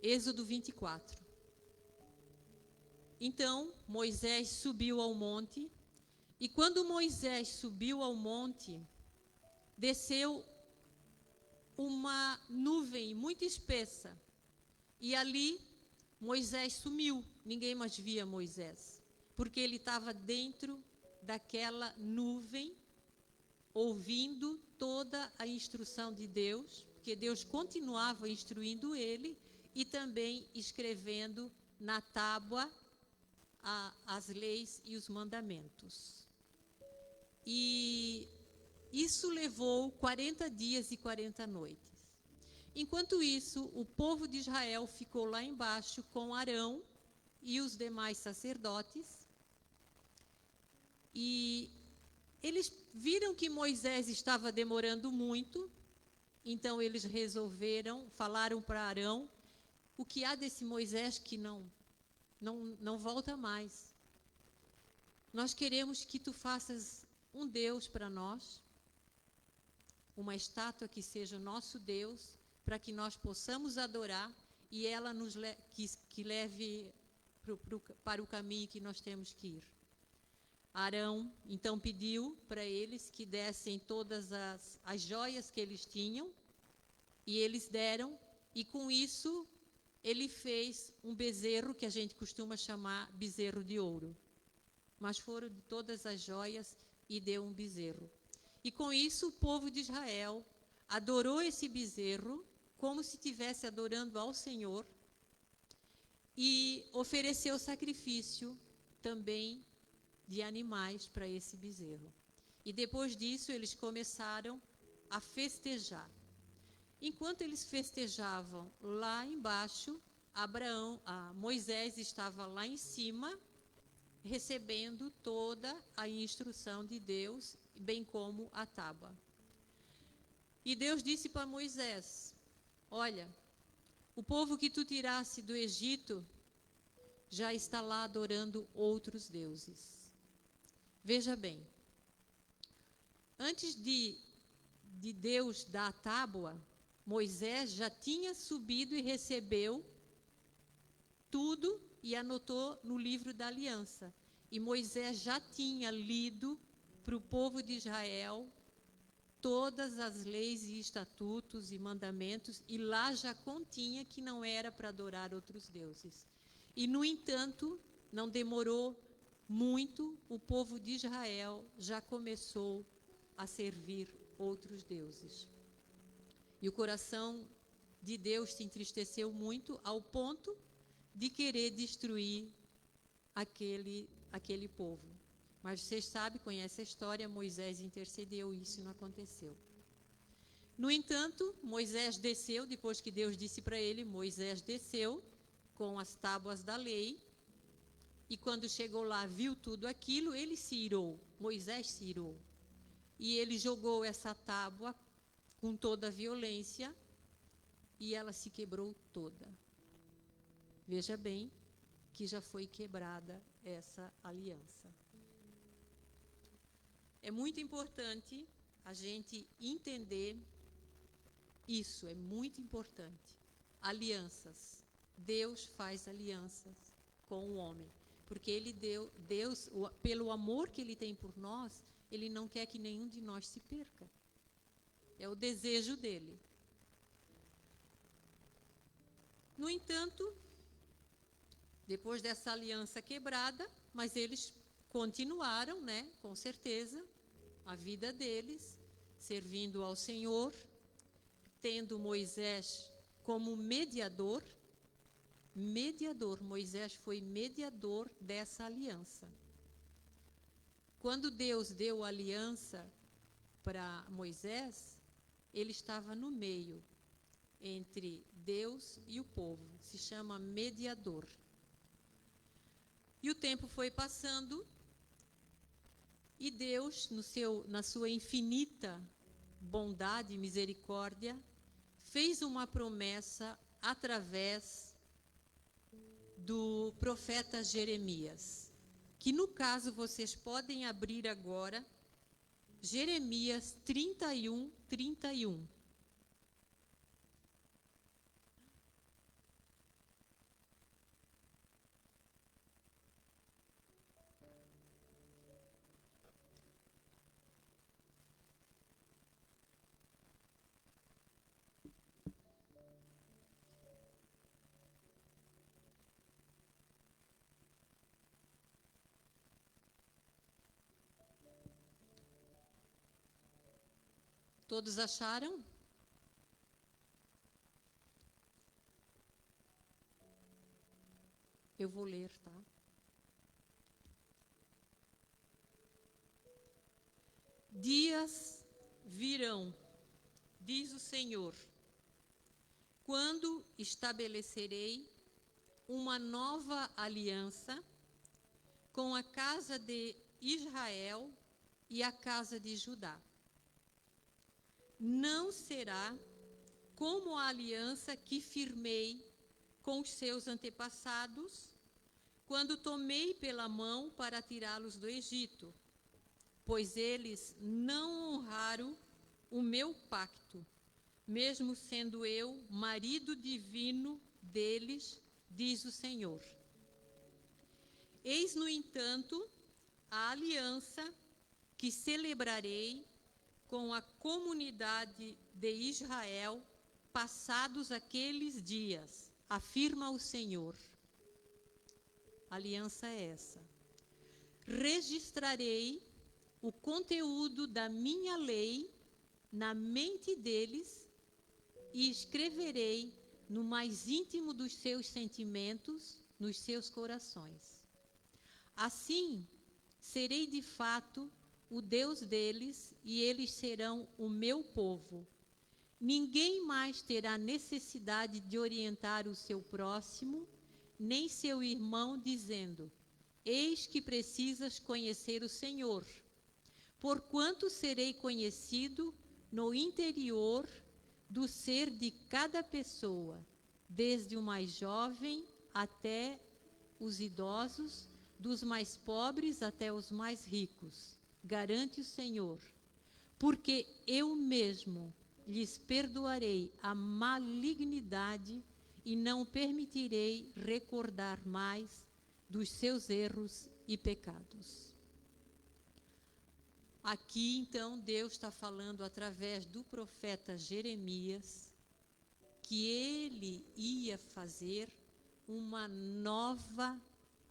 Speaker 4: Êxodo 24. Então, Moisés subiu ao monte, e quando Moisés subiu ao monte, desceu uma nuvem muito espessa, e ali Moisés sumiu, ninguém mais via Moisés, porque ele estava dentro daquela nuvem, ouvindo toda a instrução de Deus, porque Deus continuava instruindo ele e também escrevendo na tábua as leis e os mandamentos. E isso levou 40 dias e 40 noites. Enquanto isso, o povo de Israel ficou lá embaixo com Arão e os demais sacerdotes. E eles viram que Moisés estava demorando muito, então eles falaram para Arão: o que há desse Moisés que não volta mais? Nós queremos que tu faças um Deus para nós. uma estátua que seja o nosso Deus, para que nós possamos adorar e ela que leve para o caminho que nós temos que ir. Arão então pediu para eles que dessem todas as joias que eles tinham, e eles deram, e com isso ele fez um bezerro que a gente costuma chamar bezerro de ouro. Mas foram de todas as joias e deu um bezerro. E com isso o povo de Israel adorou esse bezerro como se estivesse adorando ao Senhor e ofereceu sacrifício também de animais para esse bezerro. E depois disso eles começaram a festejar. Enquanto eles festejavam lá embaixo, Moisés estava lá em cima, recebendo toda a instrução de Deus, bem como a tábua. E Deus disse para Moisés: olha, o povo que tu tiraste do Egito já está lá adorando outros deuses. Veja bem, antes de Deus dar a tábua, Moisés já tinha subido e recebeu tudo e anotou no livro da aliança. E Moisés já tinha lido para o povo de Israel todas as leis e estatutos e mandamentos, e lá já continha que não era para adorar outros deuses. E, no entanto, não demorou muito, o povo de Israel já começou a servir outros deuses. E o coração de Deus se entristeceu muito ao ponto de querer destruir aquele povo. Mas vocês sabem, conhecem a história, Moisés intercedeu e isso não aconteceu. No entanto, Moisés desceu, depois que Deus disse para ele, Moisés desceu com as tábuas da lei, e quando chegou lá, viu tudo aquilo, ele se irou, Moisés se irou. E ele jogou essa tábua com toda a violência, e ela se quebrou toda. Veja bem que já foi quebrada essa aliança. É muito importante a gente entender isso, é muito importante. Alianças. Deus faz alianças com o homem, porque Deus, pelo amor que Ele tem por nós, Ele não quer que nenhum de nós se perca. É o desejo dEle. No entanto, depois dessa aliança quebrada, mas eles continuaram, né, com certeza, a vida deles, servindo ao Senhor, tendo Moisés como mediador. Moisés foi mediador dessa aliança. Quando Deus deu a aliança para Moisés, ele estava no meio, entre Deus e o povo, se chama mediador. E o tempo foi passando, e Deus, na sua infinita bondade e misericórdia, fez uma promessa através do profeta Jeremias, que no caso vocês podem abrir agora, Jeremias 31, 31. Todos acharam? Eu vou ler, tá? Dias virão, diz o Senhor, quando estabelecerei uma nova aliança com a casa de Israel e a casa de Judá. Não será como a aliança que firmei com os seus antepassados, quando tomei pela mão para tirá-los do Egito, pois eles não honraram o meu pacto, mesmo sendo eu marido divino deles, diz o Senhor. Eis, no entanto, a aliança que celebrarei com a comunidade de Israel passados aqueles dias, afirma o Senhor. A aliança é essa. Registrarei o conteúdo da minha lei na mente deles e escreverei no mais íntimo dos seus sentimentos, nos seus corações. Assim, serei de fato o Deus deles e eles serão o meu povo. Ninguém mais terá necessidade de orientar o seu próximo, nem seu irmão, dizendo: eis que precisas conhecer o Senhor, porquanto serei conhecido no interior do ser de cada pessoa, desde o mais jovem até os idosos, dos mais pobres até os mais ricos, garante o Senhor, porque eu mesmo lhes perdoarei a malignidade e não permitirei recordar mais dos seus erros e pecados. Aqui, então, Deus está falando através do profeta Jeremias que ele ia fazer uma nova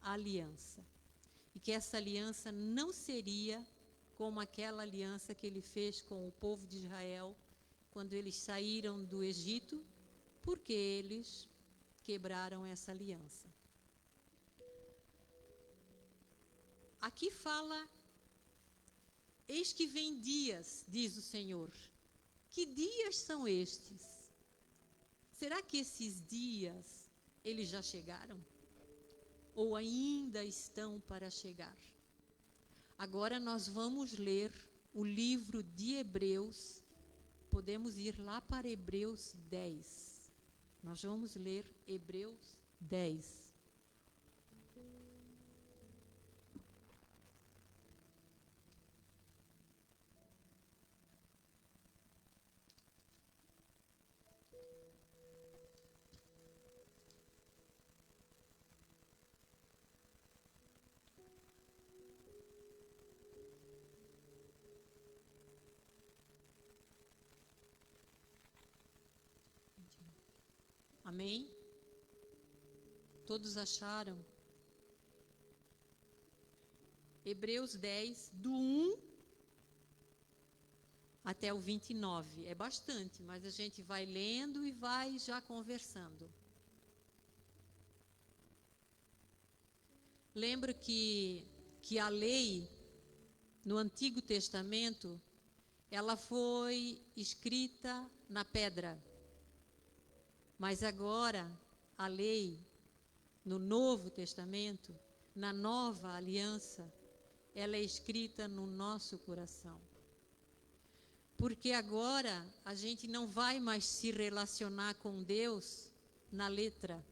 Speaker 4: aliança. E que essa aliança não seria como aquela aliança que ele fez com o povo de Israel quando eles saíram do Egito, porque eles quebraram essa aliança. Aqui fala: eis que vem dias, diz o Senhor. Que dias são estes? Será que esses dias, eles já chegaram? Ou ainda estão para chegar? Agora nós vamos ler o livro de Hebreus. Podemos ir lá para Hebreus 10. Nós vamos ler Hebreus 10. Amém? Todos acharam? Hebreus 10, do 1 até o 29. É bastante, mas a gente vai lendo e vai já conversando. Lembra que a lei, no Antigo Testamento, ela foi escrita na pedra. Mas agora, a lei, no Novo Testamento, na Nova Aliança, ela é escrita no nosso coração. Porque agora a gente não vai mais se relacionar com Deus na letra,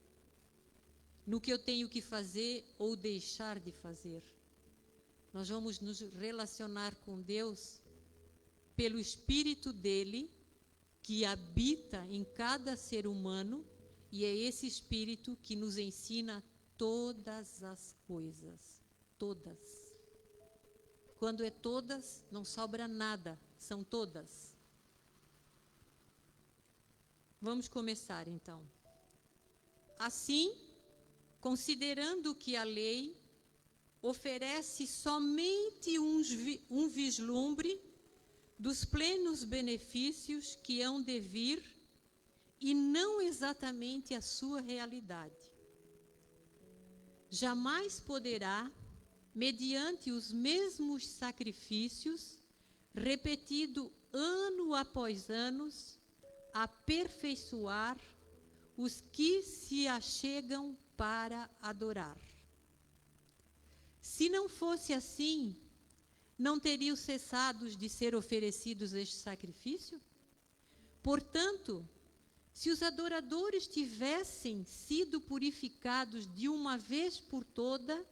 Speaker 4: no que eu tenho que fazer ou deixar de fazer. Nós vamos nos relacionar com Deus pelo Espírito dele, que habita em cada ser humano, e é esse Espírito que nos ensina todas as coisas. Todas. Quando é todas, não sobra nada, são todas. Vamos começar então. Assim, considerando que a lei oferece somente um vislumbre dos plenos benefícios que hão de vir e não exatamente a sua realidade. Jamais poderá, mediante os mesmos sacrifícios, repetido ano após ano, aperfeiçoar os que se achegam para adorar. Se não fosse assim, não teriam cessado de ser oferecidos este sacrifício? Portanto, se os adoradores tivessem sido purificados de uma vez por toda,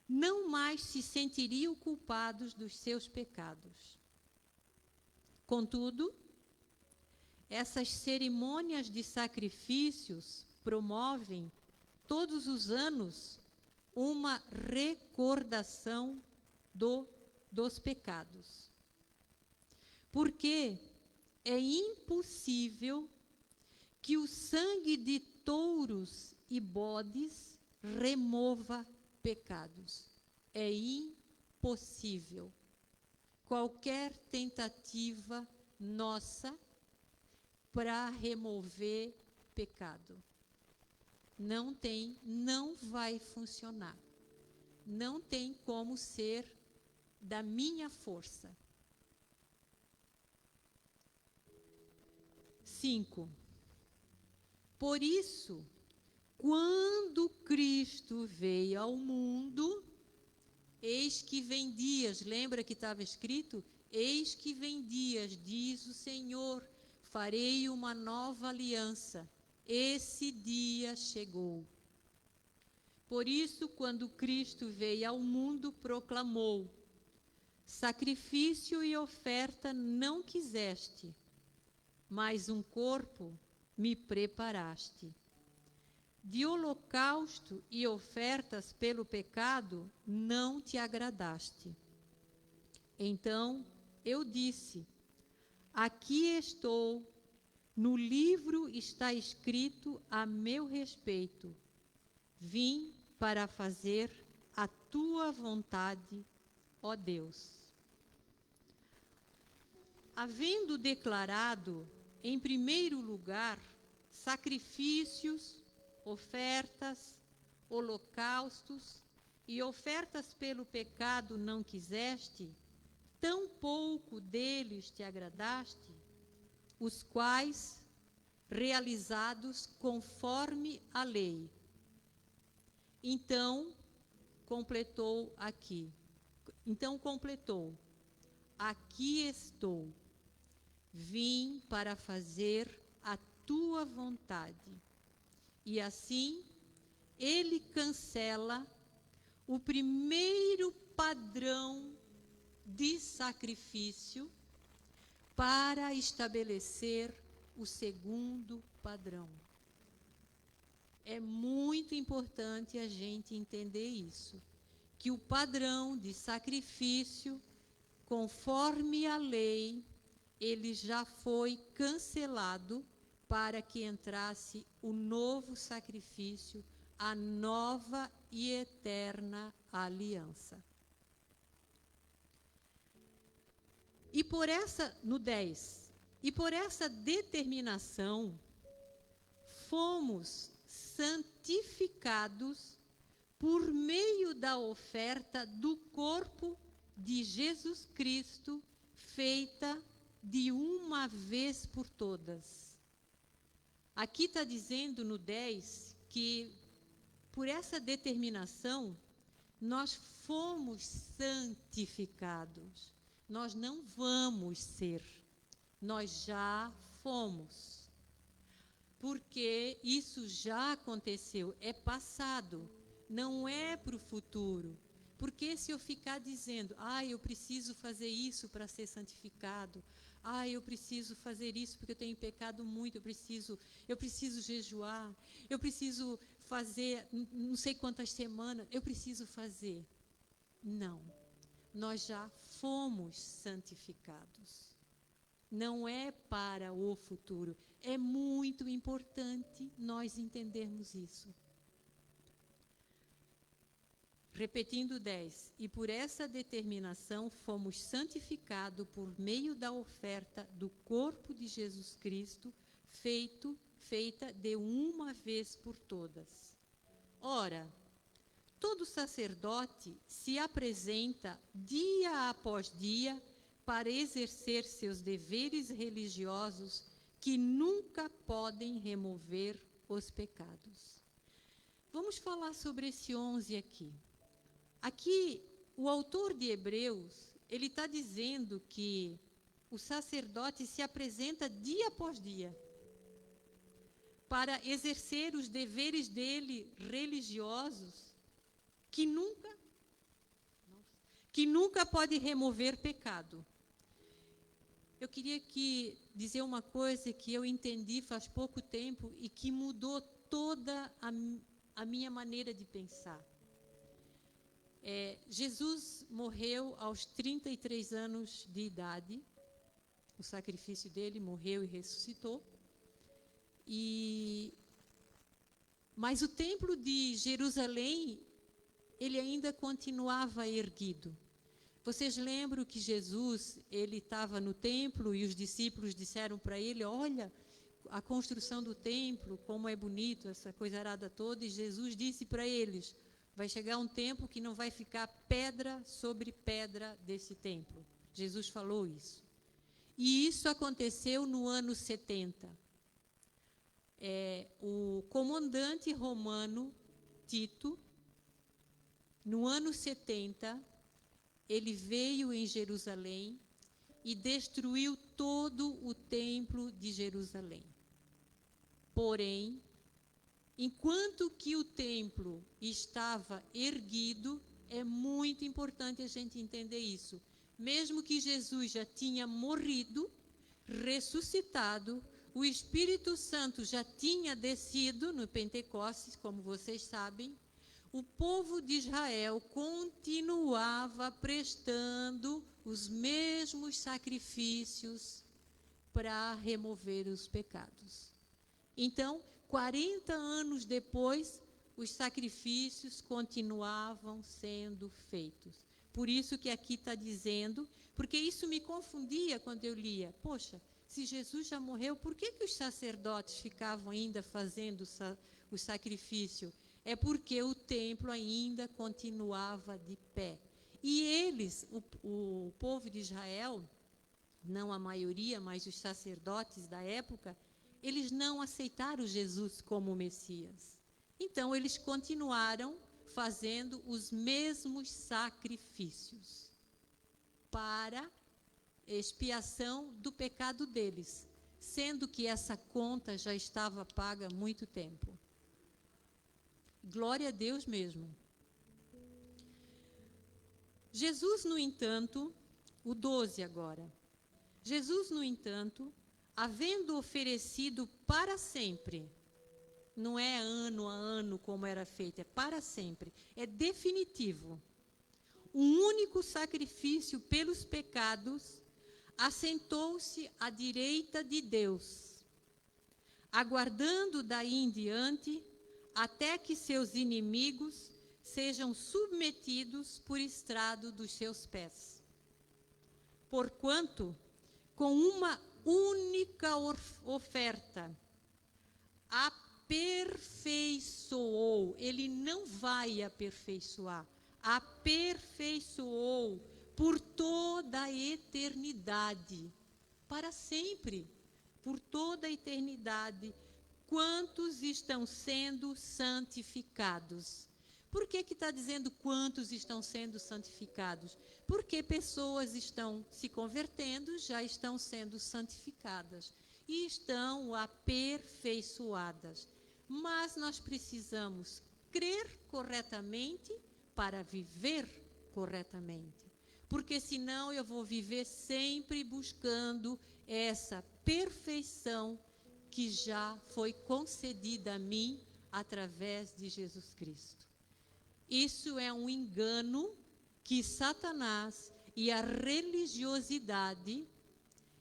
Speaker 4: não mais se sentiriam culpados dos seus pecados. Contudo, essas cerimônias de sacrifícios promovem todos os anos uma recordação dos pecados. Porque é impossível que o sangue de touros e bodes remova pecados. É impossível. Qualquer tentativa nossa para remover pecado não vai funcionar. Não tem como ser da minha força. 5. Por isso, quando Cristo veio ao mundo, eis que vem dias, lembra que estava escrito? Eis que vem dias, diz o Senhor, farei uma nova aliança. Esse dia chegou. Por isso, quando Cristo veio ao mundo, proclamou: sacrifício e oferta não quiseste, mas um corpo me preparaste. De holocausto e ofertas pelo pecado não te agradaste. Então eu disse: aqui estou, no livro está escrito a meu respeito. Vim para fazer a tua vontade, ó Deus. Havendo declarado, em primeiro lugar, sacrifícios, ofertas, holocaustos e ofertas pelo pecado não quiseste, tampouco deles te agradaste, os quais, realizados conforme a lei. Então completou, aqui estou, vim para fazer a tua vontade. E assim, ele cancela o primeiro padrão de sacrifício para estabelecer o segundo padrão. É muito importante a gente entender isso, que o padrão de sacrifício, conforme a lei, ele já foi cancelado para que entrasse o novo sacrifício, a nova e eterna aliança. No 10, e por essa determinação, fomos santificados por meio da oferta do corpo de Jesus Cristo, feita de uma vez por todas. Aqui está dizendo no 10 que, por essa determinação, nós fomos santificados. Nós não vamos ser, nós já fomos. Porque isso já aconteceu, é passado, não é para o futuro. Porque se eu ficar dizendo, eu preciso fazer isso para ser santificado, eu preciso fazer isso porque eu tenho pecado muito, eu preciso jejuar, eu preciso fazer não sei quantas semanas, eu preciso fazer. Não, nós já fomos santificados. Não é para o futuro. É muito importante nós entendermos isso. Repetindo 10. E por essa determinação fomos santificados por meio da oferta do corpo de Jesus Cristo, feita de uma vez por todas. Ora, todo sacerdote se apresenta dia após dia para exercer seus deveres religiosos que nunca podem remover os pecados. Vamos falar sobre esse 11 aqui. Aqui, o autor de Hebreus, ele está dizendo que o sacerdote se apresenta dia após dia para exercer os deveres dele religiosos que nunca pode remover pecado. eu queria dizer uma coisa que eu entendi faz pouco tempo e que mudou toda a minha maneira de pensar. Jesus morreu aos 33 anos de idade, o sacrifício dele, morreu e ressuscitou. Mas o templo de Jerusalém, ele ainda continuava erguido. Vocês lembram que Jesus, ele estava no templo e os discípulos disseram para ele, olha, a construção do templo, como é bonito, essa coisa arada toda, e Jesus disse para eles, vai chegar um tempo que não vai ficar pedra sobre pedra desse templo. Jesus falou isso. E isso aconteceu no ano 70. O comandante romano, Tito, no ano 70, ele veio em Jerusalém e destruiu todo o templo de Jerusalém. Porém, enquanto que o templo estava erguido, é muito importante a gente entender isso. Mesmo que Jesus já tinha morrido, ressuscitado, o Espírito Santo já tinha descido no Pentecostes, como vocês sabem, o povo de Israel continuava prestando os mesmos sacrifícios para remover os pecados. Então, 40 anos depois, os sacrifícios continuavam sendo feitos. Por isso que aqui está dizendo, porque isso me confundia quando eu lia. Poxa, se Jesus já morreu, por que os sacerdotes ficavam ainda fazendo o sacrifício? É porque o templo ainda continuava de pé. E eles, o povo de Israel, não a maioria, mas os sacerdotes da época, eles não aceitaram Jesus como Messias. Então, eles continuaram fazendo os mesmos sacrifícios para expiação do pecado deles, sendo que essa conta já estava paga há muito tempo. Glória a Deus mesmo. Jesus, no entanto, o 12 agora. Jesus, no entanto, havendo oferecido para sempre, não é ano a ano como era feito, é para sempre, é definitivo, um único sacrifício pelos pecados, assentou-se à direita de Deus, aguardando daí em diante, até que seus inimigos sejam submetidos por estrado dos seus pés. Porquanto, com uma única oferta, aperfeiçoou, ele não vai aperfeiçoar, aperfeiçoou por toda a eternidade, para sempre, por toda a eternidade, quantos estão sendo santificados. Por que está dizendo quantos estão sendo santificados? Porque pessoas estão se convertendo, já estão sendo santificadas e estão aperfeiçoadas. Mas nós precisamos crer corretamente para viver corretamente. Porque senão eu vou viver sempre buscando essa perfeição que já foi concedida a mim através de Jesus Cristo. Isso é um engano que Satanás e a religiosidade,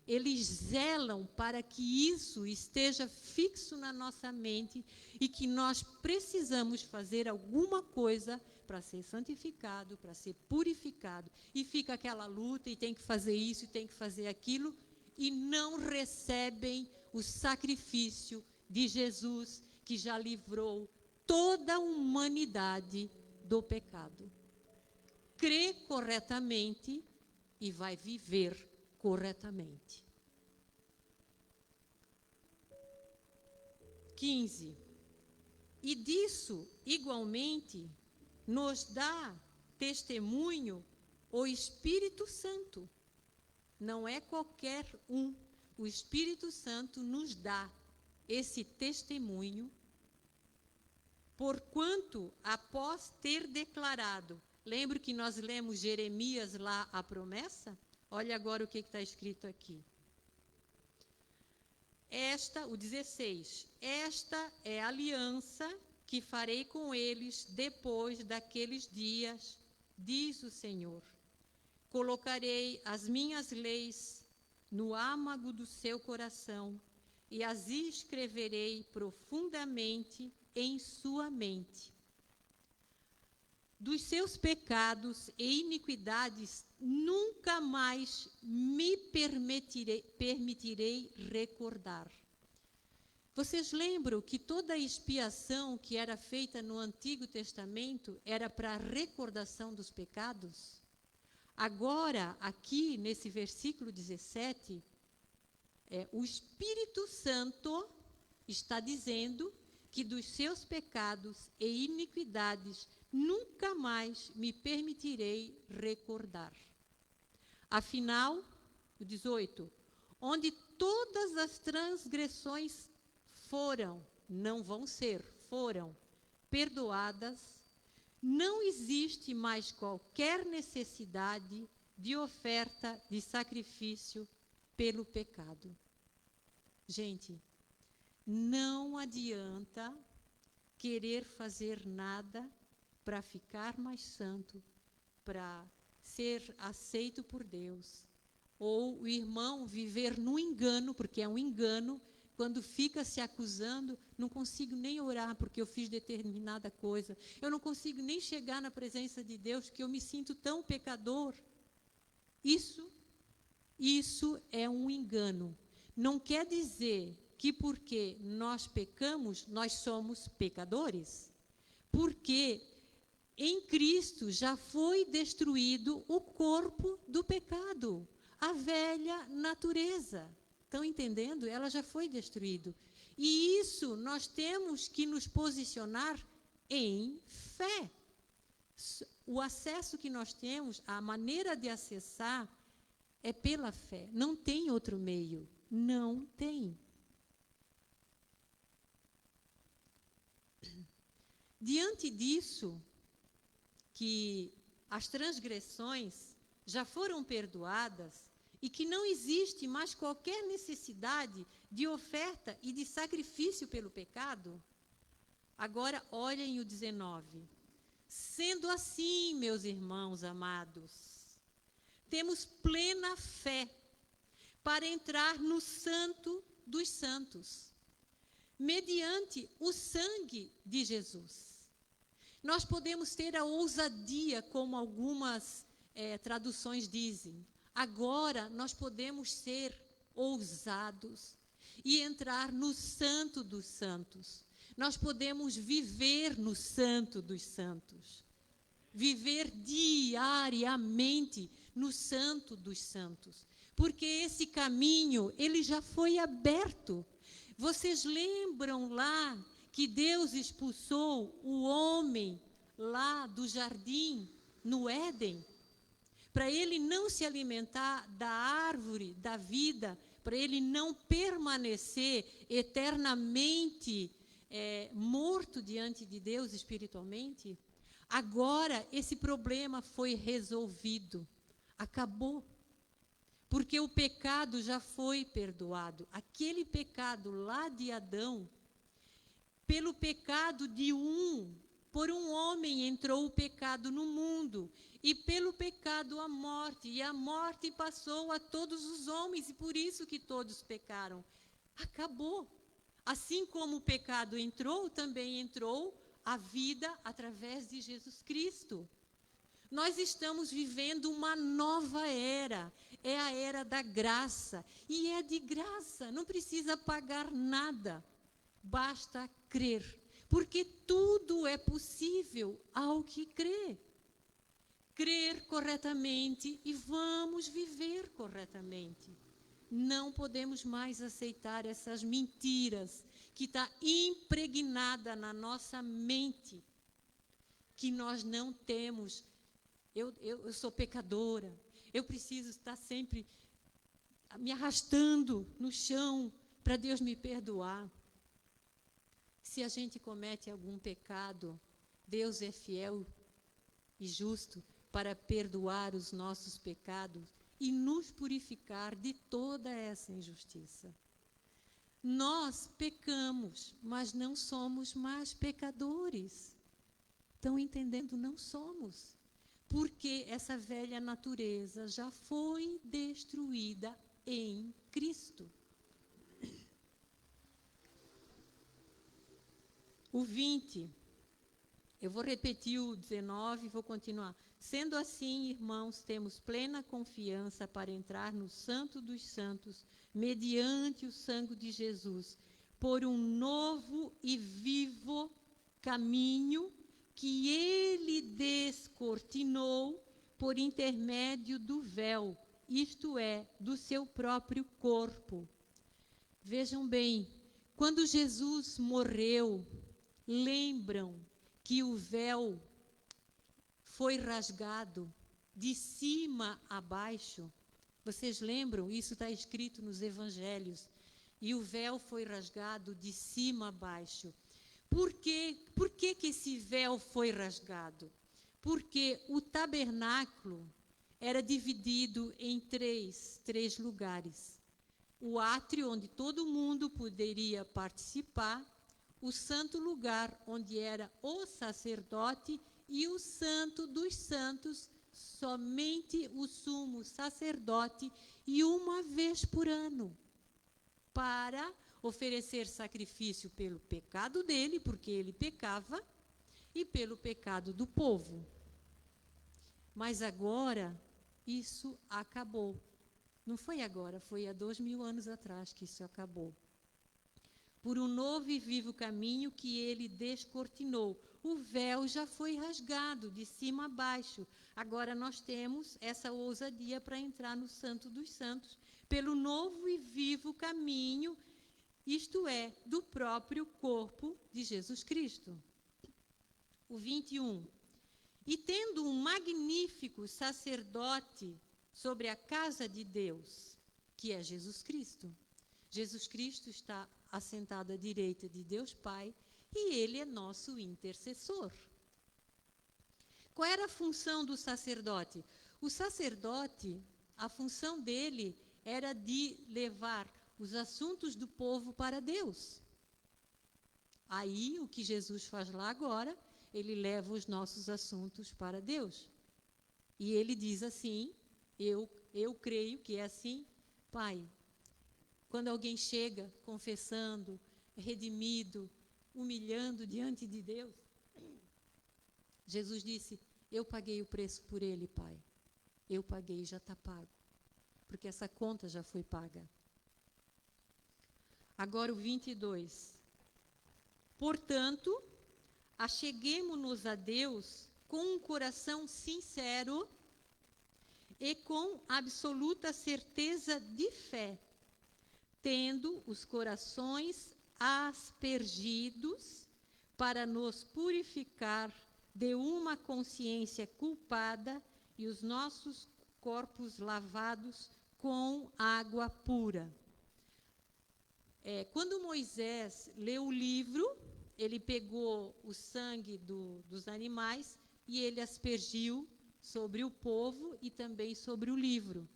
Speaker 4: eles zelam para que isso esteja fixo na nossa mente e que nós precisamos fazer alguma coisa para ser santificado, para ser purificado. E fica aquela luta e tem que fazer isso e tem que fazer aquilo e não recebem o sacrifício de Jesus que já livrou toda a humanidade do pecado. Crê corretamente e vai viver corretamente. 15. E disso, igualmente, nos dá testemunho o Espírito Santo. Não é qualquer um. O Espírito Santo nos dá esse testemunho, porquanto, após ter declarado, lembra que nós lemos Jeremias lá, a promessa? Olha agora o que está escrito aqui. o 16, esta é a aliança que farei com eles depois daqueles dias, diz o Senhor. Colocarei as minhas leis no âmago do seu coração e as escreverei profundamente em sua mente. Dos seus pecados e iniquidades nunca mais me permitirei recordar. Vocês lembram que toda a expiação que era feita no Antigo Testamento era para a recordação dos pecados? Agora, aqui nesse versículo 17, o Espírito Santo está dizendo que dos seus pecados e iniquidades nunca mais me permitirei recordar. Afinal, o 18, onde todas as transgressões foram perdoadas, não existe mais qualquer necessidade de oferta de sacrifício pelo pecado. Gente, não adianta querer fazer nada para ficar mais santo, para ser aceito por Deus, ou o irmão viver no engano, porque é um engano, quando fica se acusando, não consigo nem orar porque eu fiz determinada coisa, eu não consigo nem chegar na presença de Deus porque eu me sinto tão pecador. Isso é um engano. Não quer dizer que porque nós pecamos, nós somos pecadores, porque em Cristo já foi destruído o corpo do pecado, a velha natureza. Estão entendendo? Ela já foi destruída. E isso nós temos que nos posicionar em fé. O acesso que nós temos, a maneira de acessar é pela fé. Não tem outro meio. Não tem. Diante disso, que as transgressões já foram perdoadas e que não existe mais qualquer necessidade de oferta e de sacrifício pelo pecado, agora olhem o 19. Sendo assim, meus irmãos amados, temos plena fé para entrar no Santo dos Santos, mediante o sangue de Jesus. Nós podemos ter a ousadia, como algumas traduções dizem. Agora nós podemos ser ousados e entrar no Santo dos Santos. Nós podemos viver no Santo dos Santos. Viver diariamente no Santo dos Santos. Porque esse caminho, ele já foi aberto. Vocês lembram lá que Deus expulsou o homem lá do jardim, no Éden, para ele não se alimentar da árvore da vida, para ele não permanecer eternamente morto diante de Deus espiritualmente? Agora esse problema foi resolvido, acabou. Porque o pecado já foi perdoado. Aquele pecado lá de Adão, pelo pecado de por um homem entrou o pecado no mundo, e pelo pecado a morte, e a morte passou a todos os homens, e por isso que todos pecaram. Acabou. Assim como o pecado entrou, também entrou a vida através de Jesus Cristo. Nós estamos vivendo uma nova era, é a era da graça, e é de graça, não precisa pagar nada, basta crer, porque tudo é possível ao que crê. Crer corretamente e vamos viver corretamente. Não podemos mais aceitar essas mentiras que está impregnada na nossa mente, que nós não temos. Eu sou pecadora, eu preciso estar sempre me arrastando no chão para Deus me perdoar. Se a gente comete algum pecado, Deus é fiel e justo para perdoar os nossos pecados e nos purificar de toda essa injustiça. Nós pecamos, mas não somos mais pecadores. Estão entendendo? Não somos. Porque essa velha natureza já foi destruída em Cristo. O 20, eu vou repetir o 19 e vou continuar. Sendo assim, irmãos, temos plena confiança para entrar no Santo dos Santos, mediante o sangue de Jesus, por um novo e vivo caminho que ele descortinou por intermédio do véu, isto é, do seu próprio corpo. Vejam bem, quando Jesus morreu, lembram que o véu foi rasgado de cima a baixo. Vocês lembram? Isso está escrito nos evangelhos. E o véu foi rasgado de cima a baixo. Por que esse véu foi rasgado? Porque o tabernáculo era dividido em três lugares. O átrio, onde todo mundo poderia participar, o santo lugar, onde era o sacerdote, e o santo dos santos, somente o sumo sacerdote, e uma vez por ano, para oferecer sacrifício pelo pecado dele, porque ele pecava, e pelo pecado do povo. Mas agora, isso acabou. Não foi agora, foi há 2000 anos atrás que isso acabou. Por um novo e vivo caminho que ele descortinou. O véu já foi rasgado de cima a baixo. Agora nós temos essa ousadia para entrar no Santo dos Santos, pelo novo e vivo caminho, isto é, do próprio corpo de Jesus Cristo. O 21. E tendo um magnífico sacerdote sobre a casa de Deus, que é Jesus Cristo. Jesus Cristo está assentado à direita de Deus Pai, e ele é nosso intercessor. Qual era a função do sacerdote? O sacerdote, a função dele era de levar os assuntos do povo para Deus. Aí, o que Jesus faz lá agora, ele leva os nossos assuntos para Deus. E ele diz assim, eu creio que é assim, Pai, quando alguém chega confessando, redimido, humilhando diante de Deus, Jesus disse, eu paguei o preço por ele, Pai. Eu paguei, já está pago. Porque essa conta já foi paga. Agora o 22. Portanto, acheguemo-nos a Deus com um coração sincero e com absoluta certeza de fé, tendo os corações aspergidos para nos purificar de uma consciência culpada e os nossos corpos lavados com água pura. Quando Moisés leu o livro, ele pegou o sangue dos animais e ele aspergiu sobre o povo e também sobre o livro,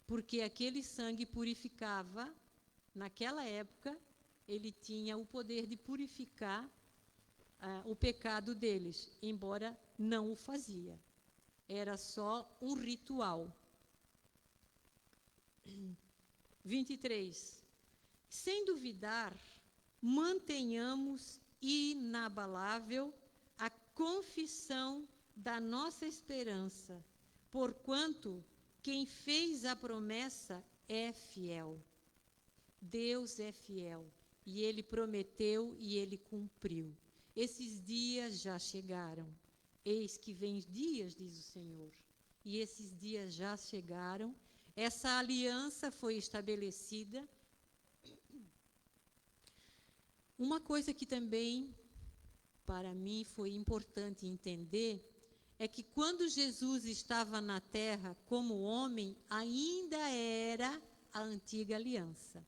Speaker 4: porque aquele sangue purificava, naquela época, ele tinha o poder de purificar o pecado deles, embora não o fazia. Era só um ritual. 23. Sem duvidar, mantenhamos inabalável a confissão da nossa esperança, porquanto quem fez a promessa é fiel. Deus é fiel, e ele prometeu e ele cumpriu. Esses dias já chegaram. Eis que vem dias, diz o Senhor. E esses dias já chegaram. Essa aliança foi estabelecida. Uma coisa que também, para mim, foi importante entender, é que quando Jesus estava na terra como homem, ainda era a antiga aliança.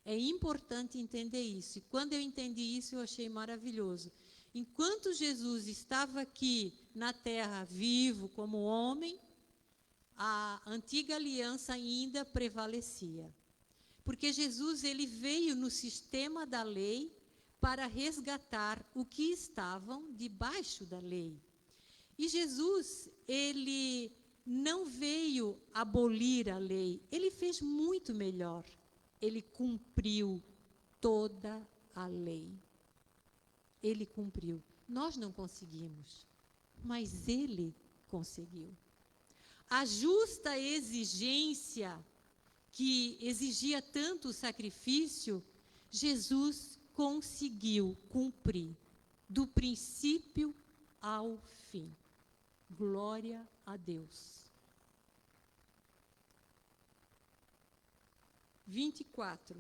Speaker 4: É importante entender isso. E quando eu entendi isso, eu achei maravilhoso. Enquanto Jesus estava aqui na terra vivo como homem, a antiga aliança ainda prevalecia. Porque Jesus ele veio no sistema da lei para resgatar o que estavam debaixo da lei. E Jesus, ele não veio abolir a lei, ele fez muito melhor. Ele cumpriu toda a lei. Ele cumpriu. Nós não conseguimos, mas ele conseguiu. A justa exigência que exigia tanto sacrifício, Jesus conseguiu cumprir, do princípio ao fim. Glória a Deus. 24.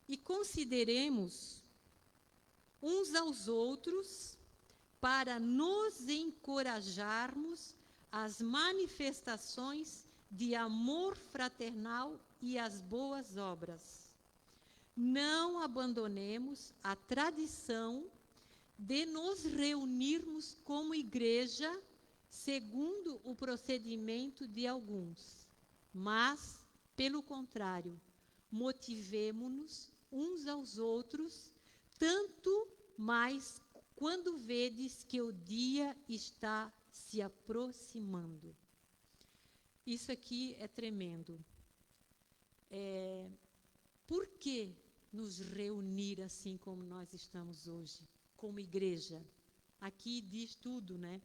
Speaker 4: E consideremos uns aos outros para nos encorajarmos às manifestações de amor fraternal e às boas obras. Não abandonemos a tradição de nos reunirmos como igreja segundo o procedimento de alguns, mas, pelo contrário, motivemo-nos uns aos outros, tanto mais quando vedes que o dia está se aproximando. Isso aqui é tremendo. Por que nos reunir assim como nós estamos hoje, como igreja? Aqui diz tudo, né?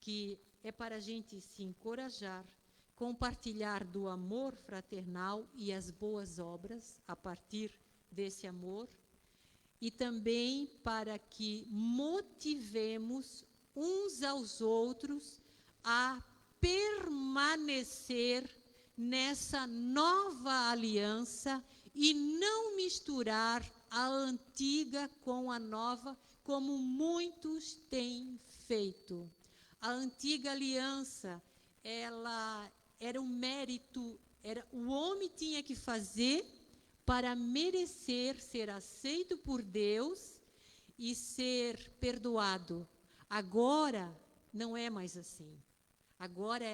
Speaker 4: Que é para a gente se encorajar, compartilhar do amor fraternal e as boas obras a partir desse amor, e também para que motivemos uns aos outros a permanecer nessa nova aliança e não misturar a antiga com a nova, como muitos têm feito. A antiga aliança, ela era um mérito, o homem tinha que fazer para merecer ser aceito por Deus e ser perdoado. Agora não é mais assim. Agora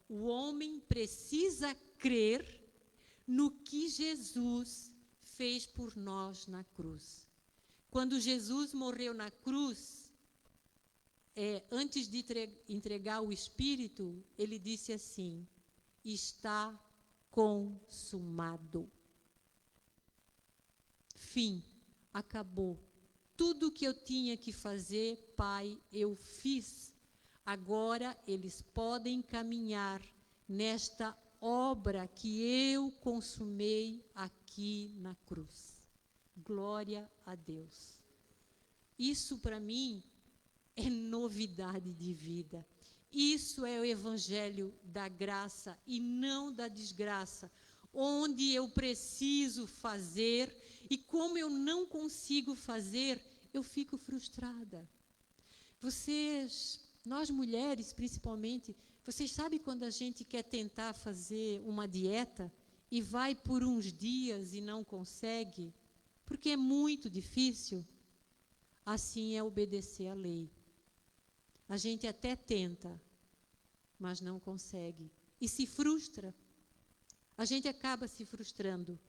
Speaker 4: o homem precisa crer no que Jesus fez por nós na cruz. Quando Jesus morreu na cruz, antes de entregar o Espírito, ele disse assim: está consumado. Fim, acabou. Tudo que eu tinha que fazer, Pai, eu fiz. Agora eles podem caminhar nesta obra que eu consumei aqui na cruz. Glória a Deus. Isso para mim é novidade de vida. Isso é o evangelho da graça e não da desgraça, onde eu preciso fazer e como eu não consigo fazer, eu fico frustrada. Nós mulheres principalmente, vocês sabem quando a gente quer tentar fazer uma dieta e vai por uns dias e não consegue, porque é muito difícil? Assim é obedecer à lei. A gente até tenta, mas não consegue. E se frustra. A gente acaba se frustrando.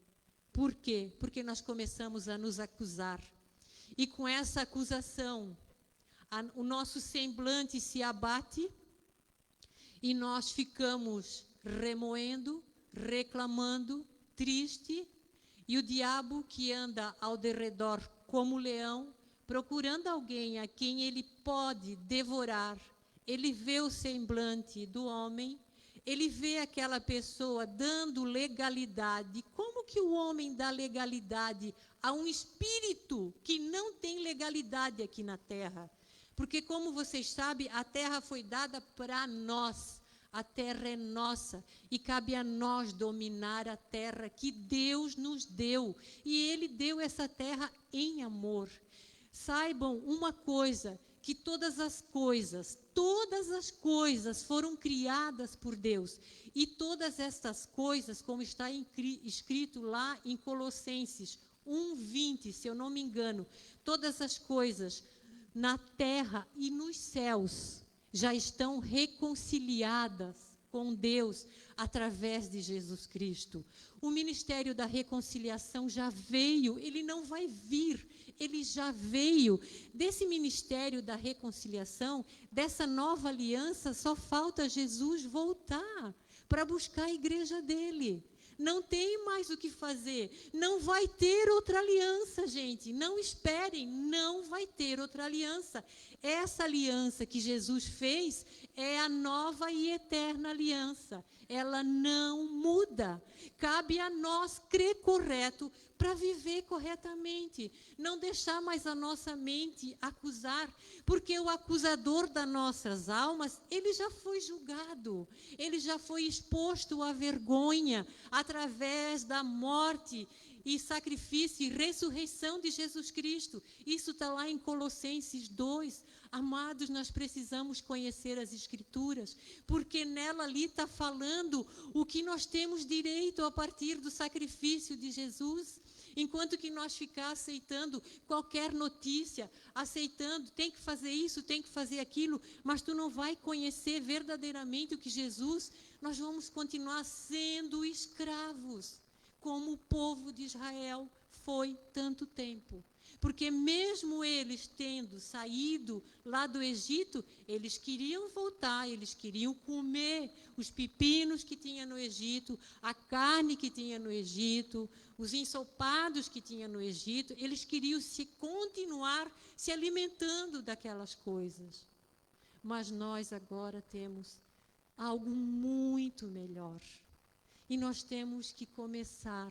Speaker 4: Por quê? Porque nós começamos a nos acusar. E com essa acusação, o nosso semblante se abate e nós ficamos remoendo, reclamando, triste. E o diabo que anda ao derredor como leão, procurando alguém a quem ele pode devorar, ele vê o semblante do homem, ele vê aquela pessoa dando legalidade. Como que o homem dá legalidade a um espírito que não tem legalidade aqui na terra? Porque, como vocês sabem, a terra foi dada para nós. A terra é nossa e cabe a nós dominar a terra que Deus nos deu. E Ele deu essa terra em amor. Saibam uma coisa, que todas as coisas foram criadas por Deus. E todas estas coisas, como está escrito lá em Colossenses 1:20, se eu não me engano, todas as coisas na terra e nos céus já estão reconciliadas com Deus através de Jesus Cristo. O ministério da reconciliação já veio, ele não vai vir, ele já veio. Desse ministério da reconciliação, dessa nova aliança, só falta Jesus voltar para buscar a igreja dele. Não tem mais o que fazer. Não vai ter outra aliança, gente. Não esperem, não vai ter outra aliança. Essa aliança que Jesus fez é a nova e eterna aliança. Ela não muda. Cabe a nós crer correto para viver corretamente. Não deixar mais a nossa mente acusar, porque o acusador das nossas almas, ele já foi julgado, ele já foi exposto à vergonha através da morte e sacrifício e ressurreição de Jesus Cristo. Isso está lá em Colossenses 2. Amados, nós precisamos conhecer as Escrituras, porque nela ali está falando o que nós temos direito a partir do sacrifício de Jesus. Enquanto que nós ficar aceitando qualquer notícia, aceitando, tem que fazer isso, tem que fazer aquilo, mas tu não vai conhecer verdadeiramente o que Jesus, nós vamos continuar sendo escravos, como o povo de Israel foi tanto tempo. Porque mesmo eles tendo saído lá do Egito, eles queriam voltar, eles queriam comer os pepinos que tinha no Egito, a carne que tinha no Egito, os ensopados que tinha no Egito, eles queriam continuar se alimentando daquelas coisas. Mas nós agora temos algo muito melhor. E nós temos que começar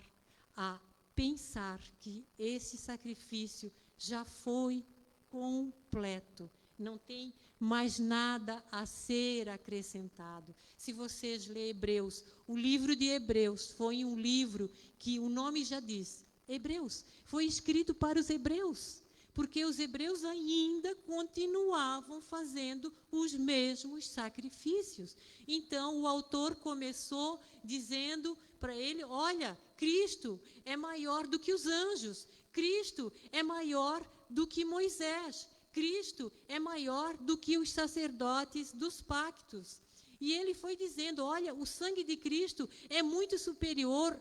Speaker 4: a pensar que esse sacrifício já foi completo. Não tem mais nada a ser acrescentado. Se vocês lerem Hebreus, o livro de Hebreus foi um livro que o nome já diz, Hebreus, foi escrito para os hebreus, porque os hebreus ainda continuavam fazendo os mesmos sacrifícios. Então, o autor começou dizendo para ele, olha, Cristo é maior do que os anjos, Cristo é maior do que Moisés, Cristo é maior do que os sacerdotes dos pactos. E ele foi dizendo, olha, o sangue de Cristo é muito superior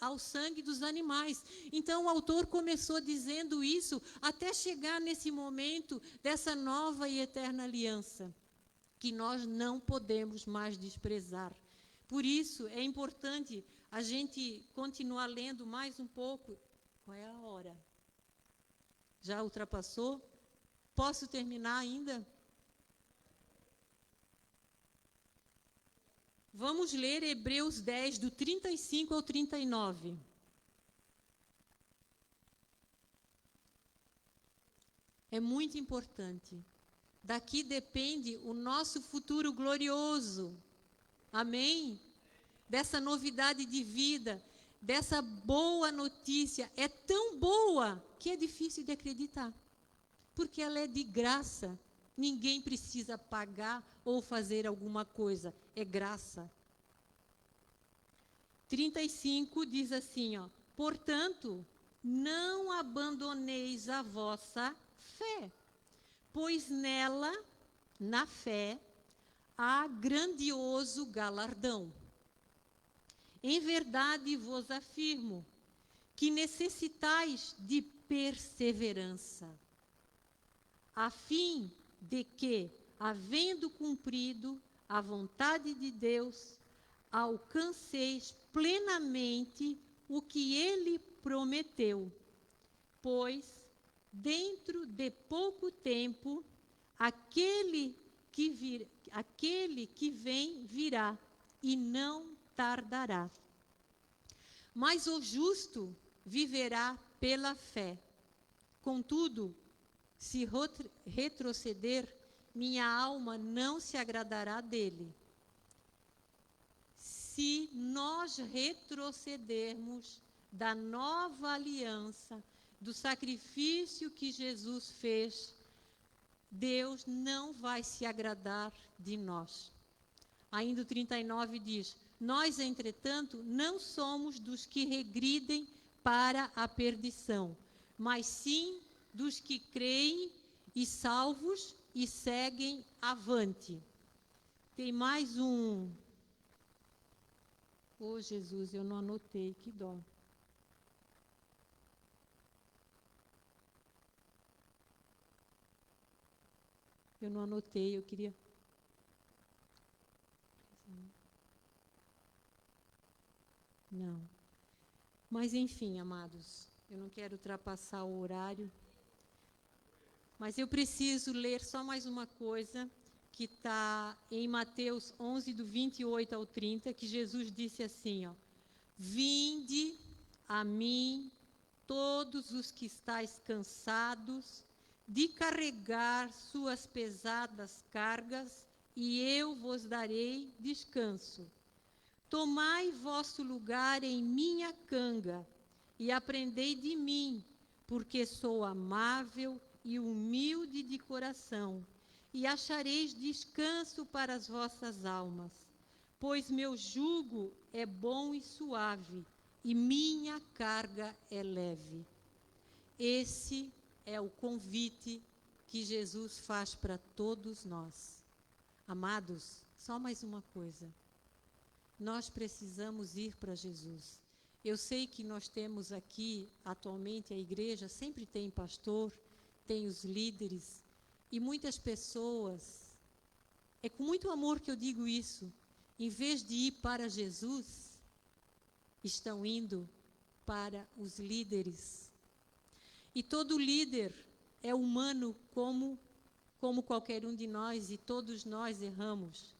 Speaker 4: ao sangue dos animais. Então o autor começou dizendo isso até chegar nesse momento dessa nova e eterna aliança, que nós não podemos mais desprezar. Por isso é importante a gente continuar lendo mais um pouco. Qual é a hora? Já ultrapassou? Posso terminar ainda? Vamos ler Hebreus 10, do 35 ao 39. É muito importante. Daqui depende o nosso futuro glorioso. Amém? Dessa novidade de vida, dessa boa notícia. É tão boa que é difícil de acreditar. Porque ela é de graça. Ninguém precisa pagar ou fazer alguma coisa. É graça. 35 diz assim, ó, portanto, não abandoneis a vossa fé, pois nela, na fé, há grandioso galardão. Em verdade vos afirmo que necessitais de perseverança, a fim de que, havendo cumprido a vontade de Deus, alcanceis plenamente o que ele prometeu. Pois, dentro de pouco tempo, aquele que vem virá e não tardará. Mas o justo viverá pela fé. Contudo, se retroceder, minha alma não se agradará dele. Se nós retrocedermos da nova aliança, do sacrifício que Jesus fez, Deus não vai se agradar de nós. Ainda o 39 diz, nós, entretanto, não somos dos que regridem para a perdição, mas sim dos que creem e salvos e seguem avante. Tem mais um Ô Jesus, eu não anotei, que dó. Eu não anotei, eu queria... Não. Mas enfim, amados, eu não quero ultrapassar o horário. Mas eu preciso ler só mais uma coisa, que está em Mateus 11, do 28 ao 30, que Jesus disse assim, ó: Vinde a mim, todos os que estáis cansados de carregar suas pesadas cargas, e eu vos darei descanso. Tomai vosso lugar em minha canga, e aprendei de mim, porque sou amável e humilde de coração, e achareis descanso para as vossas almas. Pois meu jugo é bom e suave, e minha carga é leve. Esse é o convite que Jesus faz para todos nós. Amados, só mais uma coisa. Nós precisamos ir para Jesus. Eu sei que nós temos aqui, atualmente, a igreja sempre tem pastor, tem os líderes, e muitas pessoas, é com muito amor que eu digo isso, em vez de ir para Jesus, estão indo para os líderes. E todo líder é humano como qualquer um de nós, e todos nós erramos.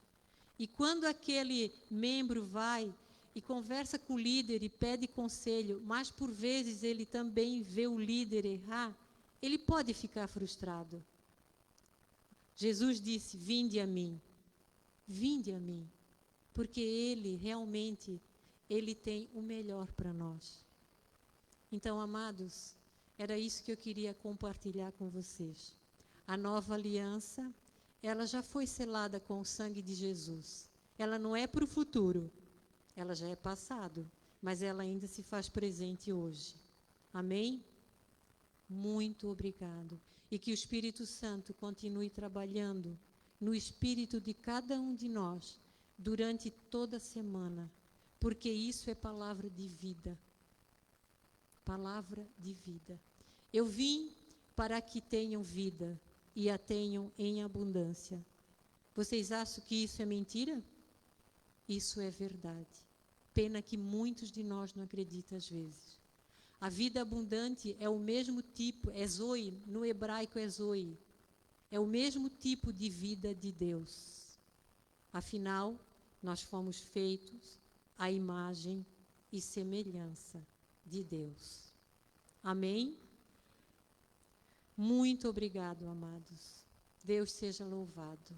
Speaker 4: E quando aquele membro vai e conversa com o líder e pede conselho, mas por vezes ele também vê o líder errar, ele pode ficar frustrado. Jesus disse: vinde a mim, porque Ele realmente, Ele tem o melhor para nós. Então, amados, era isso que eu queria compartilhar com vocês. A nova aliança, ela já foi selada com o sangue de Jesus. Ela não é para o futuro, ela já é passado, mas ela ainda se faz presente hoje. Amém? Muito obrigado. E que o Espírito Santo continue trabalhando no espírito de cada um de nós durante toda a semana, porque isso é palavra de vida. Palavra de vida. Eu vim para que tenham vida e a tenham em abundância. Vocês acham que isso é mentira? Isso é verdade. Pena que muitos de nós não acreditam às vezes. A vida abundante é o mesmo tipo, é zoe, no hebraico é zoe. É o mesmo tipo de vida de Deus. Afinal, nós fomos feitos à imagem e semelhança de Deus. Amém? Muito obrigado, amados. Deus seja louvado.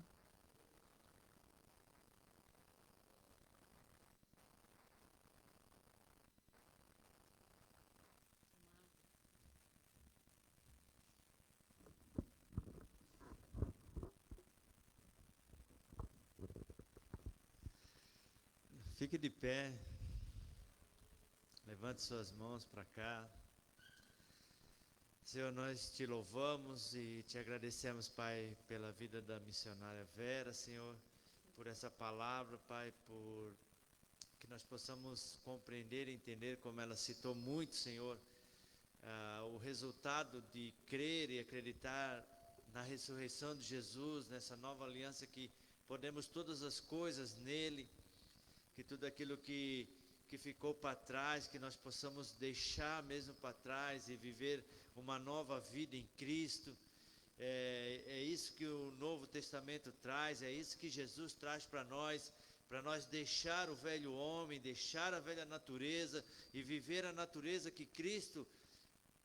Speaker 3: Fique de pé, levante suas mãos para cá. Senhor, nós te louvamos e te agradecemos, Pai, pela vida da missionária Vera, Senhor, por essa palavra, Pai, por que nós possamos compreender e entender, como ela citou muito, Senhor, o resultado de crer e acreditar na ressurreição de Jesus, nessa nova aliança, que podemos todas as coisas nele, que tudo aquilo que ficou para trás, que nós possamos deixar mesmo para trás e viver uma nova vida em Cristo. É isso que o Novo Testamento traz, é isso que Jesus traz para nós deixar o velho homem, deixar a velha natureza e viver a natureza que Cristo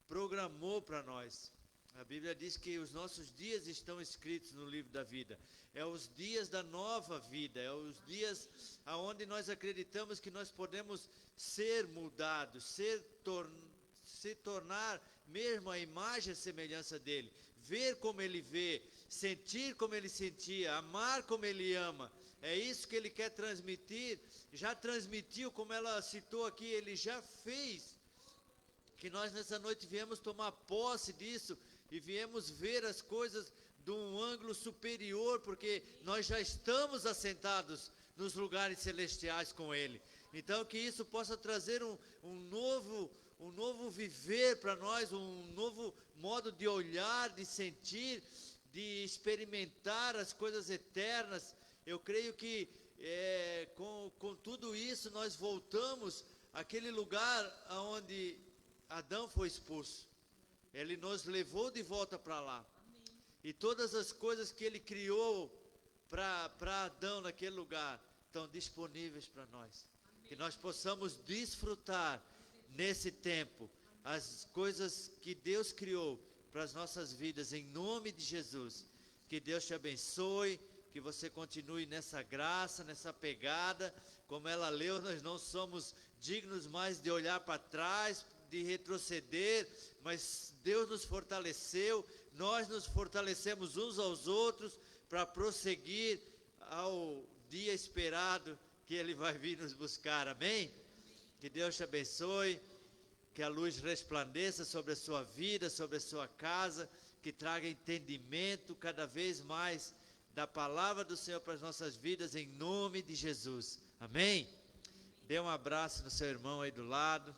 Speaker 3: programou para nós. A Bíblia diz que os nossos dias estão escritos no livro da vida. É os dias da nova vida, é os dias aonde nós acreditamos que nós podemos ser mudados, se tornar mesmo a imagem e a semelhança dele, ver como ele vê, sentir como ele sentia, amar como ele ama. É isso que ele quer transmitir, já transmitiu, como ela citou aqui, ele já fez. Que nós nessa noite viemos tomar posse disso e viemos ver as coisas de um ângulo superior, porque nós já estamos assentados nos lugares celestiais com Ele. Então que isso possa trazer um novo viver para nós, um novo modo de olhar, de sentir, de experimentar as coisas eternas. Eu creio que com tudo isso nós voltamos àquele lugar onde Adão foi expulso. Ele nos levou de volta para lá. E todas as coisas que Ele criou para Adão naquele lugar estão disponíveis para nós. Que nós possamos desfrutar nesse tempo as coisas que Deus criou para as nossas vidas, em nome de Jesus. Que Deus te abençoe, que você continue nessa graça, nessa pegada. Como ela leu, nós não somos dignos mais de olhar para trás, de retroceder, mas Deus nos fortaleceu, nós nos fortalecemos uns aos outros para prosseguir ao dia esperado que Ele vai vir nos buscar, amém? Que Deus te abençoe, que a luz resplandeça sobre a sua vida, sobre a sua casa, que traga entendimento cada vez mais da palavra do Senhor para as nossas vidas, em nome de Jesus, amém? Dê um abraço no seu irmão aí do lado.